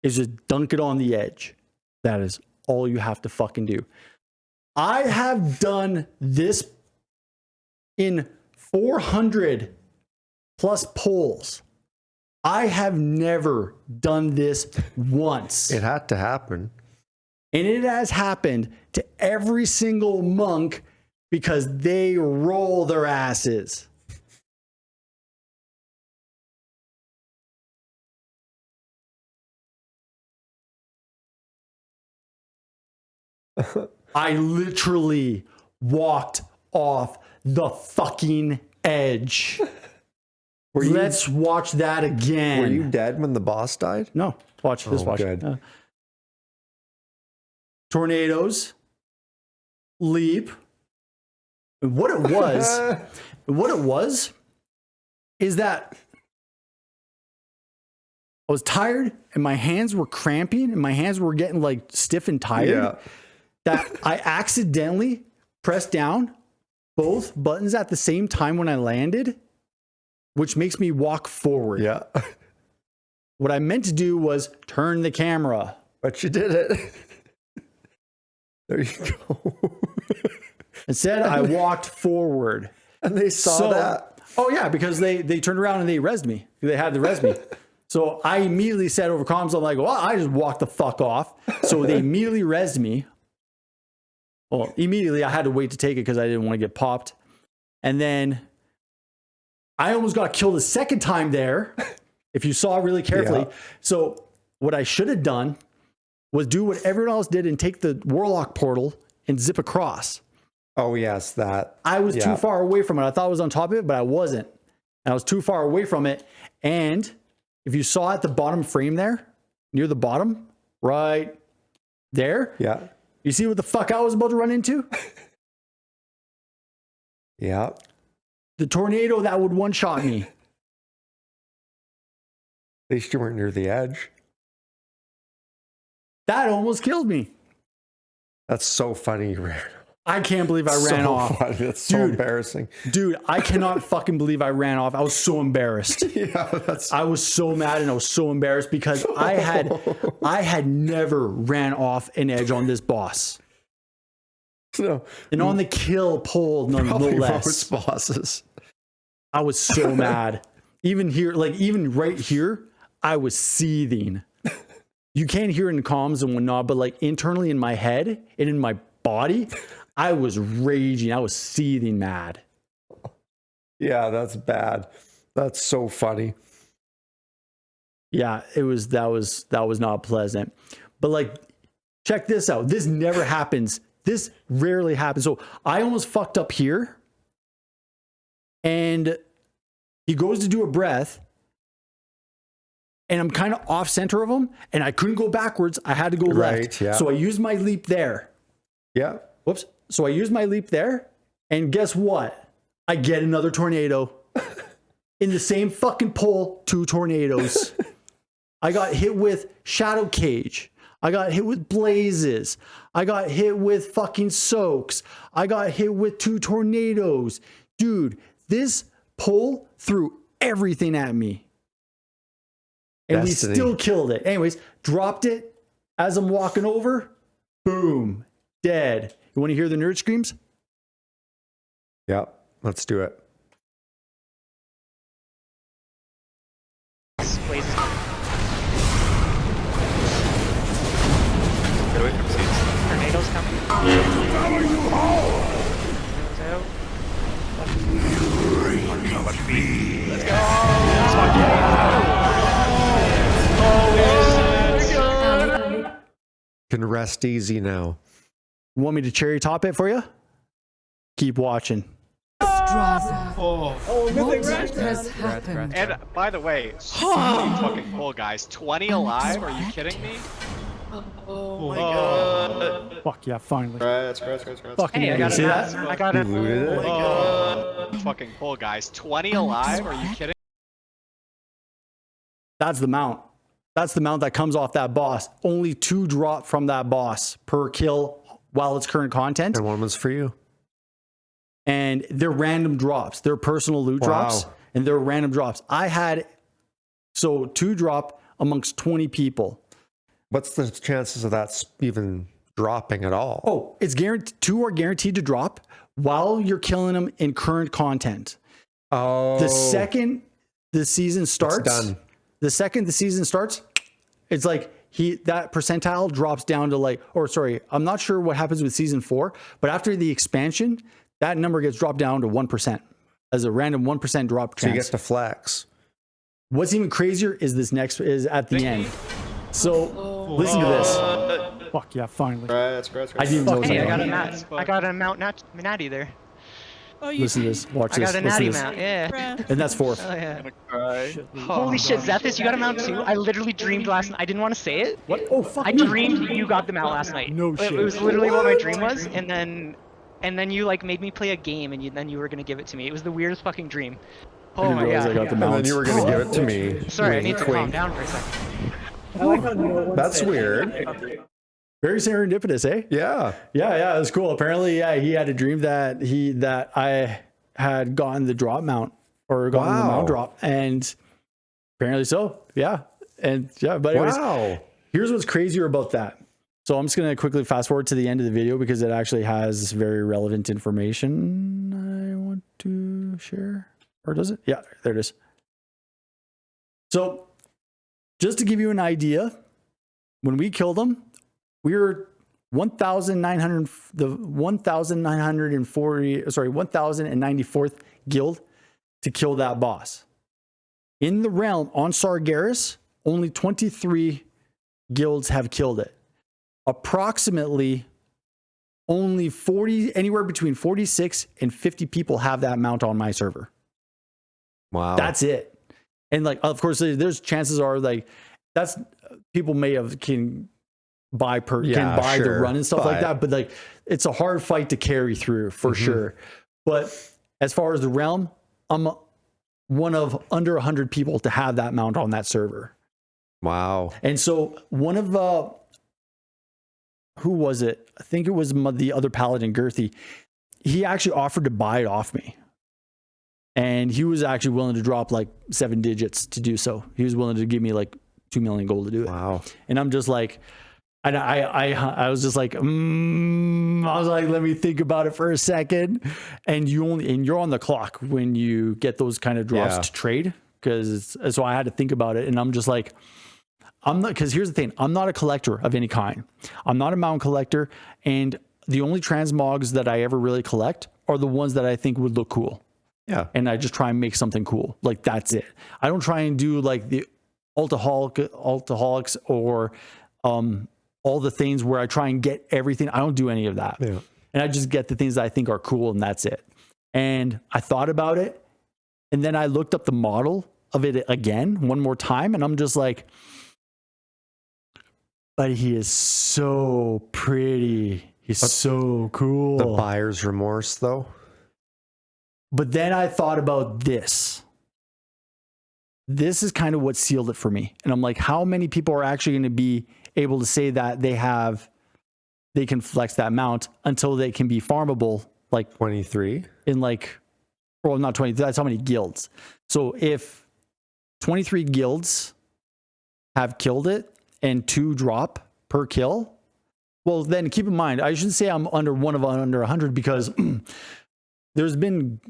Speaker 1: is just dunk it on the edge. That is all you have to fucking do. I have done this in 400 plus polls. I have never done this once.
Speaker 2: It had to happen.
Speaker 1: And it has happened to every single monk because they roll their asses. I literally walked off the fucking edge. Let's watch that again.
Speaker 2: Were you dead when the boss died?
Speaker 1: No. Watch this. Watch.
Speaker 2: Good.
Speaker 1: Tornadoes. Leap. And what it was is that I was tired and my hands were cramping and my hands were getting like stiff and tired.
Speaker 2: Yeah.
Speaker 1: That I accidentally pressed down both buttons at the same time when I landed, which makes me walk forward.
Speaker 2: Yeah.
Speaker 1: What I meant to do was turn the camera.
Speaker 2: But you did it. There you go.
Speaker 1: Instead, I walked forward.
Speaker 2: And they saw that.
Speaker 1: Oh, yeah, because they turned around and they rezzed me. They had to res me. So I immediately said over comms, I'm like, well, I just walked the fuck off. So they immediately rezzed me. Well, immediately I had to wait to take it because I didn't want to get popped. And then I almost got killed a second time there, if you saw really carefully.
Speaker 2: Yeah.
Speaker 1: So what I should have done was do what everyone else did and take the Warlock portal and zip across.
Speaker 2: Oh, yes, that.
Speaker 1: I was too far away from it. I thought I was on top of it, but I wasn't. And I was too far away from it. And if you saw at the bottom frame there, near the bottom, right there.
Speaker 2: Yeah.
Speaker 1: You see what the fuck I was about to run into?
Speaker 2: Yeah.
Speaker 1: The tornado that would one-shot me.
Speaker 2: At least you weren't near the edge.
Speaker 1: That almost killed me.
Speaker 2: That's so funny.
Speaker 1: I can't believe I ran off.
Speaker 2: Funny. That's so embarrassing.
Speaker 1: Dude, I cannot fucking believe I ran off. I was so embarrassed.
Speaker 2: Yeah,
Speaker 1: I was so mad and I was so embarrassed because I had never ran off an edge on this boss.
Speaker 2: No.
Speaker 1: And on the kill pole, no less.
Speaker 2: Most bosses.
Speaker 1: I was so mad. Even here, like even right here, I was seething. You can't hear it in comms and whatnot, but like internally in my head and in my body, I was raging. I was seething mad.
Speaker 2: Yeah, that's bad. That's so funny.
Speaker 1: Yeah, that was not pleasant. But like, check this out. This never happens. This rarely happens. So I almost fucked up here. And he goes to do a breath. And I'm kind of off center of him. And I couldn't go backwards. I had to go left.
Speaker 2: Yeah.
Speaker 1: So I used my leap there.
Speaker 2: Yeah.
Speaker 1: Whoops. So I used my leap there. And guess what? I get another tornado. In the same fucking pole, 2 tornadoes. I got hit with Shadow Cage. I got hit with Blazes. I got hit with fucking Soaks. I got hit with 2 tornadoes. Dude, this pole threw everything at me. And
Speaker 2: Destiny.
Speaker 1: we still killed it. Anyways, dropped it as I'm walking over. Boom. Dead. You want to hear the nerd screams?
Speaker 2: Yeah. Let's do it.
Speaker 5: Blazes.
Speaker 7: Get away from seats.
Speaker 5: Tornadoes coming. Tornadoes out. Let's go.
Speaker 2: Can rest easy now.
Speaker 1: Want me to cherry top it for you? Keep watching.
Speaker 8: What has happened?
Speaker 4: And by the way, so many fucking pull guys. 20 alive? Are you kidding me?
Speaker 8: Oh my god.
Speaker 1: Fuck yeah, finally.
Speaker 7: Scratch.
Speaker 1: Fucking
Speaker 5: Hey, I got
Speaker 1: see
Speaker 5: it.
Speaker 1: that?
Speaker 5: I got it.
Speaker 2: Looted it.
Speaker 4: Fucking pull guys. 20 alive? Are you kidding?
Speaker 1: That's the mount. That's the mount that comes off that boss. Only 2 drop from that boss per kill while it's current content.
Speaker 2: And one was for you.
Speaker 1: And they're random drops. They're personal loot
Speaker 2: Wow.
Speaker 1: drops. And they're random drops. I had So 2 drop amongst 20 people.
Speaker 2: What's the chances of that even dropping at all?
Speaker 1: Oh, it's guaranteed. 2 are guaranteed to drop while you're killing them in current content.
Speaker 2: Oh,
Speaker 1: The second the season starts,
Speaker 2: done.
Speaker 1: The second the season starts, it's like that percentile drops down to like, or sorry, I'm not sure what happens with season 4, but after the expansion, that number gets dropped down to 1% as a random 1% drop.
Speaker 2: So you get to flex.
Speaker 1: What's even crazier is this next is at the end. So listen to this. Fuck yeah, finally. I didn't even know.
Speaker 5: Hey, I got a Mount Natty there.
Speaker 6: Oh, you
Speaker 1: Listen to this. Watch
Speaker 5: I
Speaker 1: this.
Speaker 5: got a
Speaker 1: Listen
Speaker 5: Natty
Speaker 1: to this.
Speaker 5: Mount, yeah.
Speaker 1: And that's Forf.
Speaker 5: Oh, yeah.
Speaker 7: Cry.
Speaker 5: Holy shit, Zethus, you got a Mount too? I literally dreamed last night. I didn't want to say it.
Speaker 1: What? Oh fuck.
Speaker 5: I dreamed you got them out last night.
Speaker 1: No
Speaker 5: It
Speaker 1: shit.
Speaker 5: was literally what my dream was, and then you like made me play a game, and then you were gonna give it to me. It was the weirdest fucking dream.
Speaker 1: I
Speaker 5: Oh
Speaker 1: didn't
Speaker 5: my
Speaker 1: realize
Speaker 5: god.
Speaker 1: I got the
Speaker 2: And then
Speaker 1: mounts.
Speaker 2: you were going to give it to me.
Speaker 5: Sorry, I need to
Speaker 2: Wink,
Speaker 5: calm
Speaker 2: wink.
Speaker 5: down for a second.
Speaker 2: That's weird.
Speaker 1: Very serendipitous, eh?
Speaker 2: Yeah.
Speaker 1: Yeah, it was cool. Apparently, yeah, he had a dream that I had gotten the drop mount or gotten the
Speaker 2: Wow.
Speaker 1: mount drop, and apparently so. Yeah, and yeah, but anyways,
Speaker 2: Wow.
Speaker 1: here's what's crazier about that. So I'm just gonna quickly fast forward to the end of the video because it actually has very relevant information I want to share. Or does it? Yeah, there it is. So just to give you an idea, when we killed them, we were 1094th guild to kill that boss. In the realm on Sargeras, only 23 guilds have killed it. Approximately only anywhere between 46 and 50 people have that mount on my server.
Speaker 2: Wow.
Speaker 1: That's it. And like, of course, there's chances are like that's people may have can buy the
Speaker 2: sure,
Speaker 1: run and stuff like that, but like it's a hard fight to carry through for sure. But as far as the realm, I'm one of under 100 people to have that mount on that server.
Speaker 2: Wow.
Speaker 1: And so one of who was it? I think it was the other paladin, Girthy. He actually offered to buy it off me. And he was actually willing to drop like 7 digits to do so. He was willing to give me like 2 million gold to do it.
Speaker 2: Wow.
Speaker 1: And I'm just like, and I was just like, I was like, let me think about it for a second. And you're on the clock when you get those kind of drops to trade. So I had to think about it. And I'm just like, because here's the thing, I'm not a collector of any kind. I'm not a mount collector. And the only transmogs that I ever really collect are the ones that I think would look cool.
Speaker 2: Yeah.
Speaker 1: And I just try and make something cool. Like that's it. I don't try and do like the Altaholics or all the things where I try and get everything. I don't do any of that.
Speaker 2: Yeah.
Speaker 1: And I just get the things that I think are cool and that's it. And I thought about it. And then I looked up the model of it again, one more time. And I'm just like, but he is so pretty. He's so cool.
Speaker 2: The buyer's remorse though.
Speaker 1: But then I thought about this. This is kind of what sealed it for me. And I'm like, how many people are actually going to be able to say that they can flex that mount until they can be farmable? Like
Speaker 2: 23
Speaker 1: in like, well, not 20. That's how many guilds. So if 23 guilds have killed it and 2 drop per kill, well, then keep in mind, I shouldn't say I'm under 100 because there's been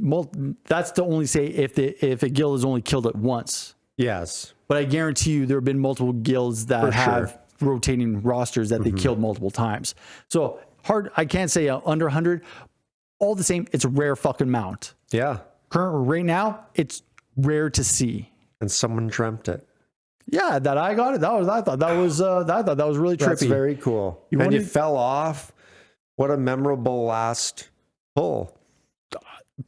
Speaker 1: that's to only say if a guild has only killed it once.
Speaker 2: Yes.
Speaker 1: But I guarantee you there have been multiple guilds that have rotating rosters that they killed multiple times. So hard, I can't say under 100. All the same, it's a rare fucking mount.
Speaker 2: Yeah.
Speaker 1: Right now, it's rare to see.
Speaker 2: And someone dreamt it.
Speaker 1: Yeah, that I got it. I thought that was really trippy.
Speaker 2: That's very cool. And you fell off. What a memorable last pull.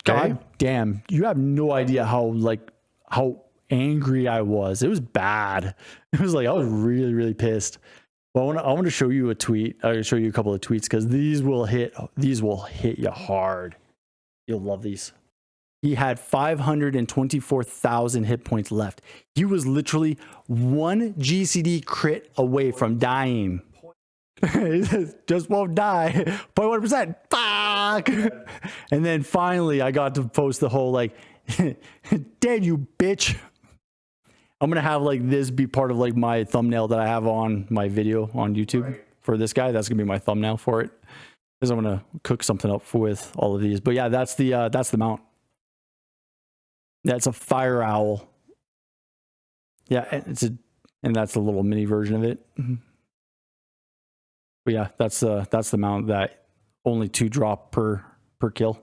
Speaker 1: God damn, you have no idea how angry I was. It was bad. It was like I was really, really pissed. Well, I want to show you a tweet. I'll show you a couple of tweets because these will hit you hard. You'll love these. He had 524,000 hit points left. He was literally 1 GCD crit away from dying. He says, just won't die. 0.1%. Fuck. And then finally, I got to post the whole like, dead you bitch. I'm gonna have like this be part of like my thumbnail that I have on my video on YouTube for this guy. That's gonna be my thumbnail for it, because I'm gonna cook something up with all of these. But yeah, that's the mount. That's a fire owl. Yeah, and that's a little mini version of it. But yeah, that's the mount that only 2 drop per kill.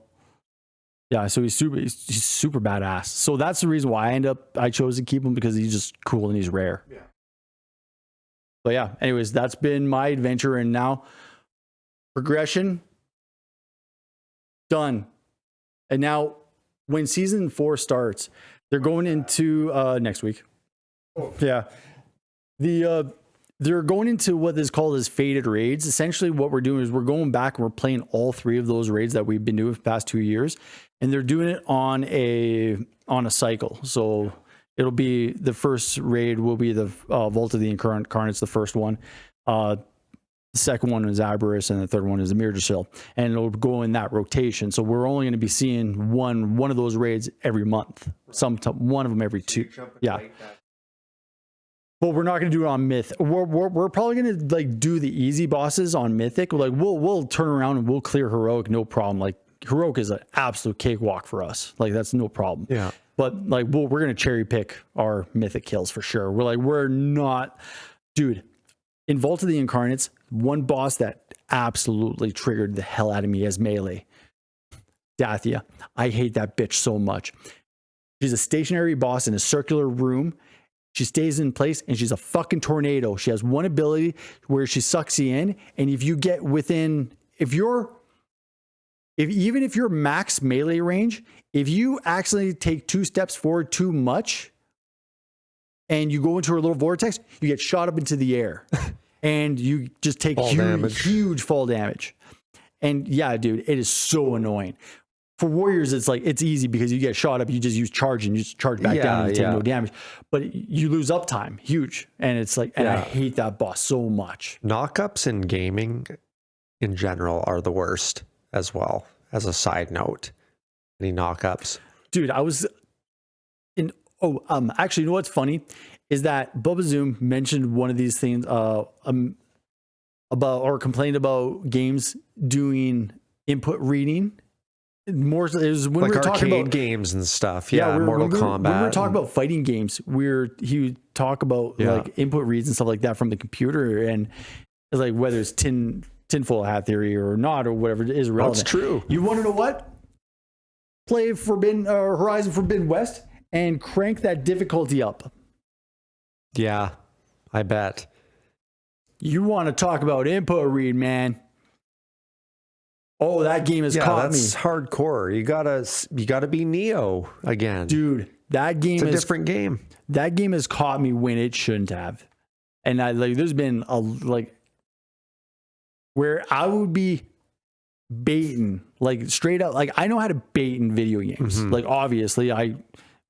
Speaker 1: Yeah, so he's super badass. So that's the reason why I chose to keep him, because he's just cool and he's rare. Yeah. But yeah, anyways, that's been my adventure, and now progression done. And now when season 4 starts, they're going into next week. Yeah. They're going into what is called as faded raids. Essentially what we're doing is we're going back and we're playing all 3 of those raids that we've been doing for the past 2 years, and they're doing it on a cycle. So it'll be, the first raid will be the Vault of the Incarnates, the first one. The second one is Aberrus, and the third one is the Mirjasil, and it'll go in that rotation. So we're only going to be seeing one of those raids every month. One of them every 2. Yeah. But we're not going to do it on Myth. We're probably going to like do the easy bosses on Mythic. Like we'll turn around and we'll clear Heroic, no problem. Like Heroic is an absolute cakewalk for us. Like that's no problem. Yeah. But like we're going to cherry pick our Mythic kills for sure. We're not, dude. In Vault of the Incarnates, one boss that absolutely triggered the hell out of me as melee, Dathia. I hate that bitch so much. She's a stationary boss in a circular room. She stays in place, and she's a fucking tornado. She has one ability where she sucks you in, and if you get within, even if you're max melee range, if you actually take 2 steps forward too much, and you go into her little vortex, you get shot up into the air, and you just take huge fall damage. And yeah, dude, it is so annoying. For warriors, it's like, it's easy because you get shot up, you just use charge and you just charge back down and you take no damage. But you lose uptime, huge. And it's like, and I hate that boss so much.
Speaker 2: Knockups in gaming in general are the worst as well, as a side note. Any knockups? Dude,
Speaker 1: I was in, actually, you know what's funny? Is that Bubbazoom mentioned one of these things about, or complained about games doing input reading. More, it was when
Speaker 2: like
Speaker 1: we were talking about
Speaker 2: games and stuff. Yeah, Mortal Kombat.
Speaker 1: When we were talking about fighting games, he would talk about like input reads and stuff like that from the computer, and it's like whether it's tinfoil hat theory or not or whatever is relevant.
Speaker 2: That's true.
Speaker 1: You want to know what? Play Horizon Forbidden West and crank that difficulty up.
Speaker 2: Yeah, I bet.
Speaker 1: You want to talk about input read, man? Oh, that game has caught me.
Speaker 2: That's hardcore. You gotta be Neo again,
Speaker 1: dude. That game
Speaker 2: is a different game.
Speaker 1: That game has caught me when it shouldn't have, and there's been where I would be baiting, like straight up. Like I know how to bait in video games. Mm-hmm. Like obviously,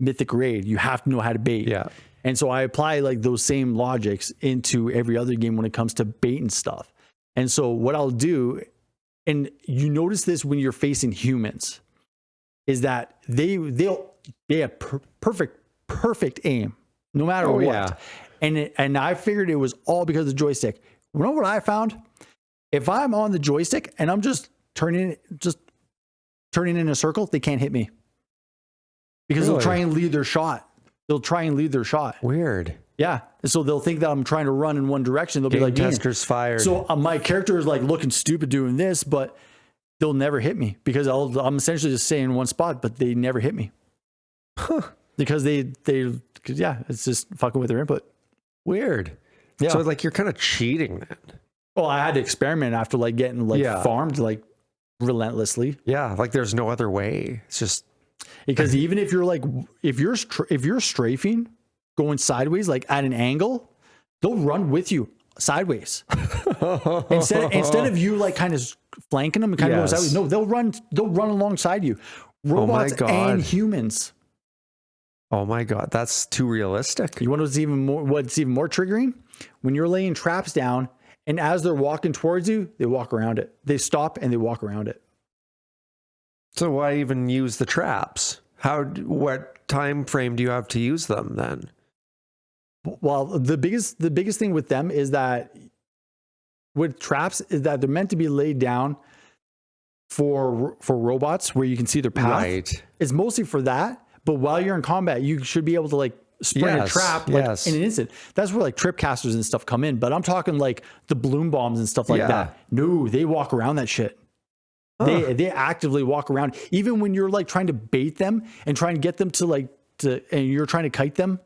Speaker 1: Mythic Raid, you have to know how to bait. Yeah, and so I apply like those same logics into every other game when it comes to baiting stuff. And so what I'll do. And you notice this when you're facing humans, is that they have perfect aim, no matter what. Yeah. And I figured it was all because of the joystick. You know what I found? If I'm on the joystick and I'm just turning in a circle, they can't hit me because they'll try and lead their shot. Weird. Yeah. So they'll think that I'm trying to run in one direction. They'll be like,
Speaker 2: testers fired.
Speaker 1: So my character is like looking stupid doing this, but they'll never hit me because I'm essentially just staying in one spot, but they never hit me. Huh. Because it's just fucking with their input.
Speaker 2: Weird. Yeah. So like you're kind of cheating then.
Speaker 1: Well, I had to experiment after like getting farmed like relentlessly.
Speaker 2: Yeah. Like there's no other way. It's just
Speaker 1: because even if you're like, if you're strafing, going sideways, like at an angle, they'll run with you sideways. instead of you like kind of flanking them and kind of going sideways. No, they'll run alongside you. Robots and humans.
Speaker 2: Oh my God, that's too realistic.
Speaker 1: You want what's even more triggering? When you're laying traps down and as they're walking towards you, they walk around it. They stop and they walk around it.
Speaker 2: So why even use the traps? What time frame do you have to use them then?
Speaker 1: Well, the biggest thing with them is that with traps is that they're meant to be laid down for robots where you can see their path.
Speaker 2: Right.
Speaker 1: It's mostly for that. But while you're in combat, you should be able to like spring a trap like in an instant. That's where like trip casters and stuff come in. But I'm talking like the bloom bombs and stuff like that. No, they walk around that shit. They actively walk around. Even when you're like trying to bait them and try and get them to and you're trying to kite them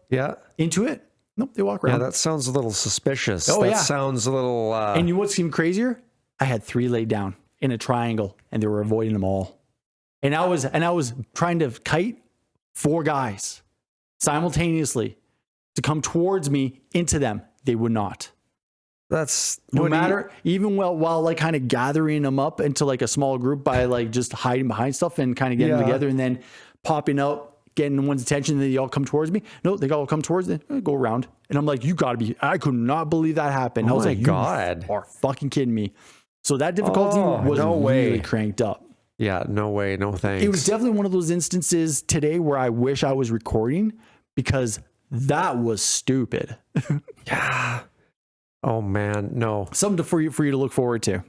Speaker 1: into it. Nope, they walk around.
Speaker 2: Yeah, that sounds a little suspicious.
Speaker 1: Oh,
Speaker 2: that sounds a little...
Speaker 1: And you know what's even crazier? I had 3 laid down in a triangle and they were avoiding them all. And I was trying to kite 4 guys simultaneously to come towards me into them. They would not.
Speaker 2: That's
Speaker 1: no matter, even while like kind of gathering them up into like a small group by like just hiding behind stuff and kind of getting together and then popping out, getting one's attention, and then they all come towards me. No, they all come towards me, go around. And I'm like, you gotta be, I could not believe that happened. I was like, God, you are fucking kidding me. So that difficulty was really cranked up.
Speaker 2: Yeah, no way, no thanks.
Speaker 1: It was definitely one of those instances today where I wish I was recording because that was stupid.
Speaker 2: Yeah. Oh man, no.
Speaker 1: Something for you to look forward to.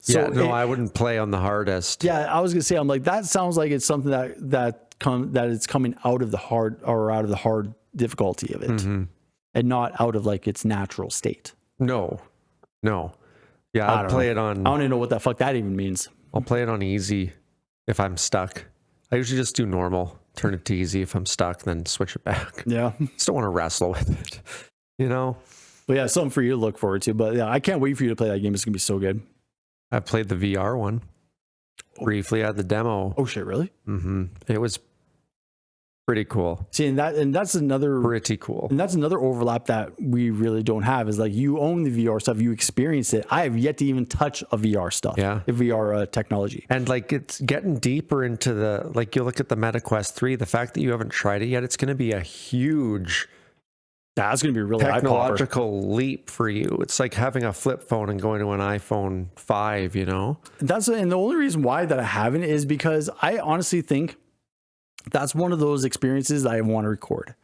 Speaker 2: So I wouldn't play on the hardest.
Speaker 1: Yeah, I was gonna say, I'm like, that sounds like it's something that it's coming out of the hard difficulty of it, and not out of like its natural state.
Speaker 2: No. Yeah, I'll play it on.
Speaker 1: I don't even know what the fuck that even means.
Speaker 2: I'll play it on easy if I'm stuck. I usually just do normal, turn it to easy if I'm stuck, then switch it back. Yeah, just don't want to wrestle with it, you know.
Speaker 1: But yeah, something for you to look forward to. But yeah, I can't wait for you to play that game. It's gonna be so good.
Speaker 2: I've played the VR one briefly at the demo.
Speaker 1: Oh shit, really?
Speaker 2: It was pretty cool.
Speaker 1: See, and that's another
Speaker 2: pretty cool.
Speaker 1: And that's another overlap that we really don't have is like you own the VR stuff, you experience it. I have yet to even touch a VR stuff. Yeah, a VR technology.
Speaker 2: And like it's getting deeper into the like you look at the MetaQuest 3. The fact that you haven't tried it yet, it's going to be a huge.
Speaker 1: That's going to be really
Speaker 2: technological leap for you. It's like having a flip phone and going to an iPhone 5. You know.
Speaker 1: And the only reason why that I haven't is because I honestly think that's one of those experiences I want to record.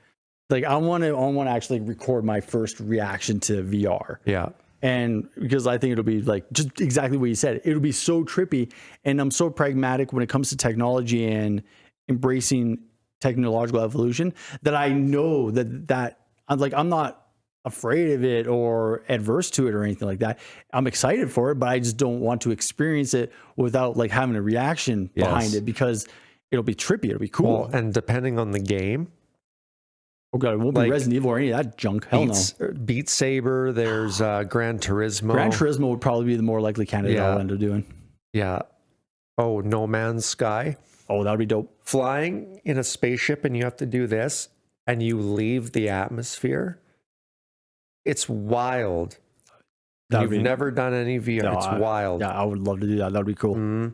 Speaker 1: Like I want to actually record my first reaction to VR.
Speaker 2: Yeah.
Speaker 1: And because I think it'll be like just exactly what you said. It'll be so trippy. And I'm so pragmatic when it comes to technology and embracing technological evolution that I know that I'm not afraid of it or adverse to it or anything like that. I'm excited for it, but I just don't want to experience it without like having a reaction behind it because it'll be trippy. It'll be cool.
Speaker 2: Well, and depending on the game.
Speaker 1: Oh god, it won't be Resident Evil or any of that junk. Hell no.
Speaker 2: Beat Saber, there's Gran Turismo.
Speaker 1: Gran Turismo would probably be the more likely candidate I'll end up doing.
Speaker 2: Yeah. Oh, No Man's Sky.
Speaker 1: Oh, that would be dope.
Speaker 2: Flying in a spaceship and you have to do this and you leave the atmosphere. It's wild. You've never done any VR. No, it's wild.
Speaker 1: Yeah, I would love to do that. That would be cool.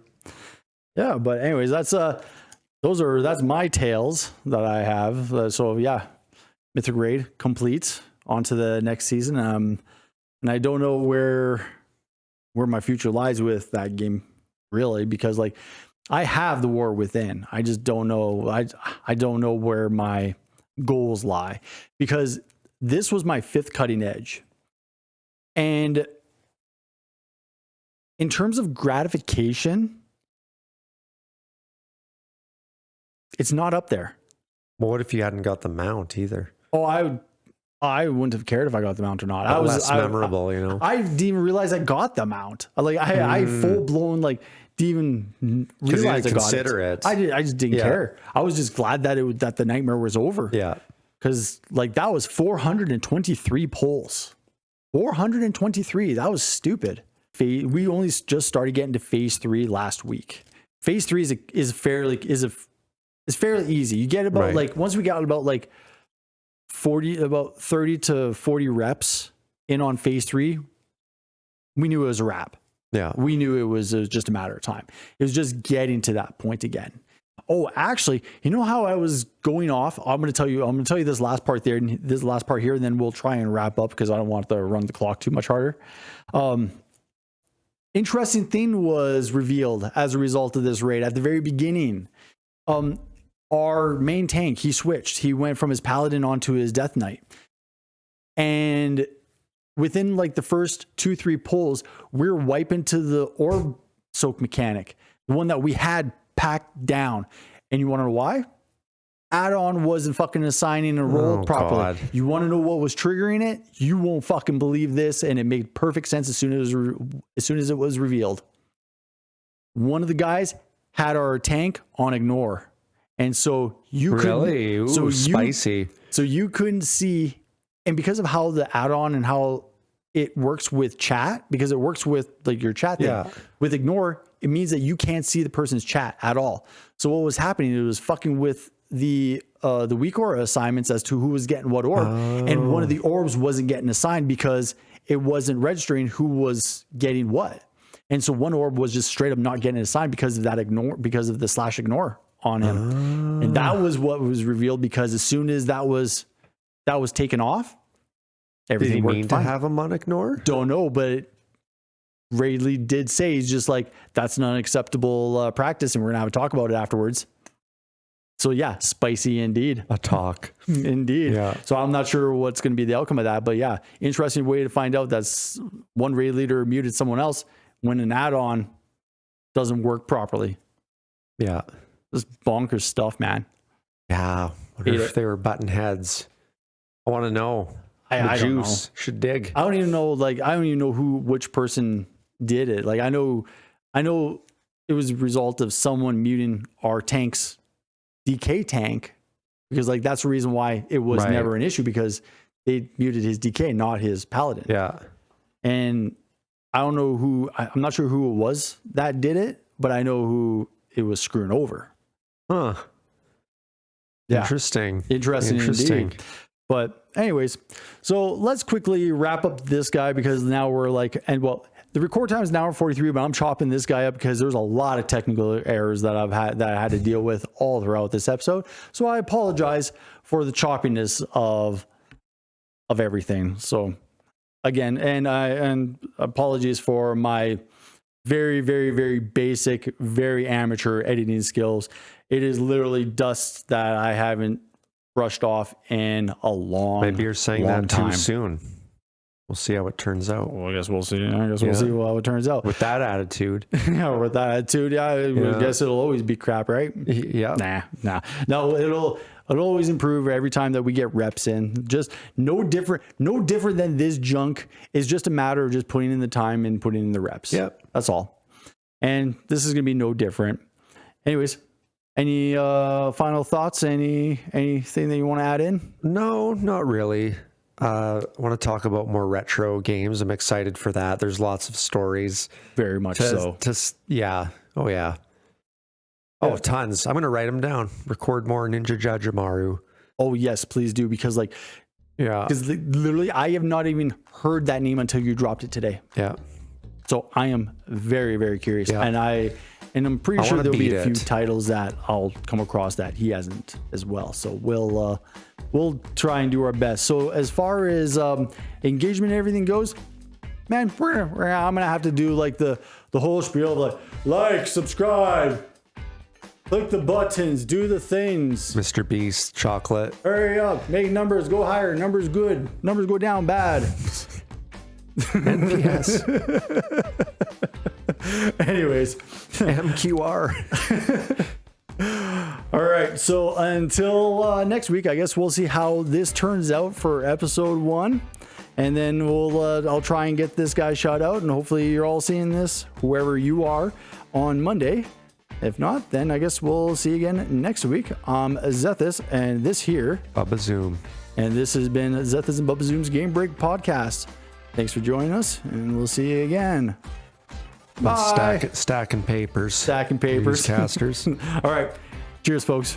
Speaker 1: Yeah, but anyways, that's my tales that I have. So yeah, Mythic Raid complete. On to the next season. And I don't know where my future lies with that game, really, because like I have the War Within. I just don't know. I don't know where my goals lie because this was my 5th cutting edge. And in terms of gratification, it's not up there.
Speaker 2: Well, what if you hadn't got the mount either?
Speaker 1: Oh, I wouldn't have cared if I got the mount or not.
Speaker 2: Less memorable, you know.
Speaker 1: I didn't even realize I got the mount. Like I full blown like didn't even realize I got it. I just didn't care. I was just glad that the nightmare was over.
Speaker 2: Yeah.
Speaker 1: Because like that was 423 polls. 423. That was stupid. We only just started getting to phase 3 last week. Phase 3 is fairly easy. You get about like once we got about like 30 to 40 reps in on phase 3, we knew it was a wrap.
Speaker 2: Yeah.
Speaker 1: We knew it was just a matter of time. It was just getting to that point again. Oh, actually, you know how I was going off? I'm going to tell you this last part there, and this last part here, and then we'll try and wrap up because I don't want to run the clock too much harder. Interesting thing was revealed as a result of this raid at the very beginning. Our main tank, he switched. He went from his paladin onto his death knight. And within like the first 2-3 pulls, we're wiping to the orb soak mechanic, the one that we had packed down. And you want to know why? Add-on wasn't fucking assigning a roll properly.
Speaker 2: God.
Speaker 1: You want to know what was triggering it? You won't fucking believe this, and it made perfect sense as soon as it was revealed. One of the guys had our tank on ignore, and so you
Speaker 2: Really? Ooh,
Speaker 1: so
Speaker 2: spicy.
Speaker 1: So you couldn't see, and because of how the add-on and how it works with chat, because it works with like your chat thing.
Speaker 2: Yeah.
Speaker 1: With ignore, it means that you can't see the person's chat at all. So what was happening? It was fucking with the weak aura assignments as to who was getting what orb, and one of the orbs wasn't getting assigned because it wasn't registering who was getting what. And so one orb was just straight up not getting assigned because of that ignore, because of the /ignore on him. And that was what was revealed, because as soon as that was taken off, everything
Speaker 2: Did he
Speaker 1: worked
Speaker 2: mean
Speaker 1: fine.
Speaker 2: to have him on ignore?
Speaker 1: Don't know, but Radley did say, he's just like, that's not an acceptable practice, and we're gonna have a talk about it afterwards. So yeah, spicy indeed.
Speaker 2: A talk.
Speaker 1: Indeed.
Speaker 2: Yeah.
Speaker 1: So I'm not sure what's going to be the outcome of that, but yeah, interesting way to find out that's one raid leader muted someone else when an add-on doesn't work properly.
Speaker 2: Yeah.
Speaker 1: This bonkers stuff, man.
Speaker 2: Yeah. Wonder if they were button heads. I want to know.
Speaker 1: I don't
Speaker 2: juice
Speaker 1: know.
Speaker 2: should dig.
Speaker 1: I don't even know. Like, I don't even know which person did it. Like, I know it was a result of someone muting our tank's DK tank, because like that's the reason why it was never an issue, because they muted his DK, not his paladin.
Speaker 2: Yeah.
Speaker 1: And I don't know who, I'm not sure who it was that did it, but I know who it was screwing over.
Speaker 2: Huh.
Speaker 1: Yeah.
Speaker 2: Interesting.
Speaker 1: Indeed. But anyways, so let's quickly wrap up this guy, because now we're like, and well, the record time is an hour 43, but I'm chopping this guy up because there's a lot of technical errors that I had to deal with all throughout this episode. So I apologize for the choppiness of everything. So again, and apologies for my very, very, very basic, very amateur editing skills. It is literally dust that I haven't brushed off in a long,
Speaker 2: maybe you're saying
Speaker 1: long
Speaker 2: that
Speaker 1: time.
Speaker 2: too soon. We'll see how it turns out.
Speaker 1: Well, I guess we'll see. We'll see how it turns out.
Speaker 2: With that attitude.
Speaker 1: Yeah, with that attitude, I guess it'll always be crap, right?
Speaker 2: Yeah.
Speaker 1: No, it'll always improve every time that we get reps in. Just no different than this junk. Is just a matter of just putting in the time and putting in the reps.
Speaker 2: Yep.
Speaker 1: That's all. And this is gonna be no different. Anyways, any final thoughts? Anything that you want to add in?
Speaker 2: No, not really. I want to talk about more retro games. I'm excited for that. There's lots of stories.
Speaker 1: Very much so.
Speaker 2: Yeah. Oh, yeah. Oh, tons. I'm going to write them down. Record more Ninja JaJaMaru.
Speaker 1: Oh, yes, please do. Because literally, I have not even heard that name until you dropped it today.
Speaker 2: Yeah.
Speaker 1: So I am very, very curious.
Speaker 2: Yeah.
Speaker 1: And I'm pretty sure there'll be a few
Speaker 2: it.
Speaker 1: titles that I'll come across that he hasn't as well. So we'll try and do our best. So as far as engagement and everything goes, man, I'm gonna have to do like the whole spiel of like, subscribe, click the buttons, do the things.
Speaker 2: Mr. Beast, chocolate.
Speaker 1: Hurry up, make numbers go higher, numbers good, numbers go down bad.
Speaker 2: NPS.
Speaker 1: Anyways,
Speaker 2: MQR.
Speaker 1: all right. So until next week, I guess we'll see how this turns out for episode 1, and then I'll try and get this guy shot out, and hopefully you're all seeing this, whoever you are, on Monday. If not, then I guess we'll see you again next week. I'm Zethus, and this here,
Speaker 2: Bubbazoom.
Speaker 1: and this has been Zethus and Bubbazooms Game Break Podcast. Thanks for joining us, and we'll see you again. Bye.
Speaker 2: Stacking papers.
Speaker 1: Stacking papers.
Speaker 2: Newscasters.
Speaker 1: All right. Cheers, folks.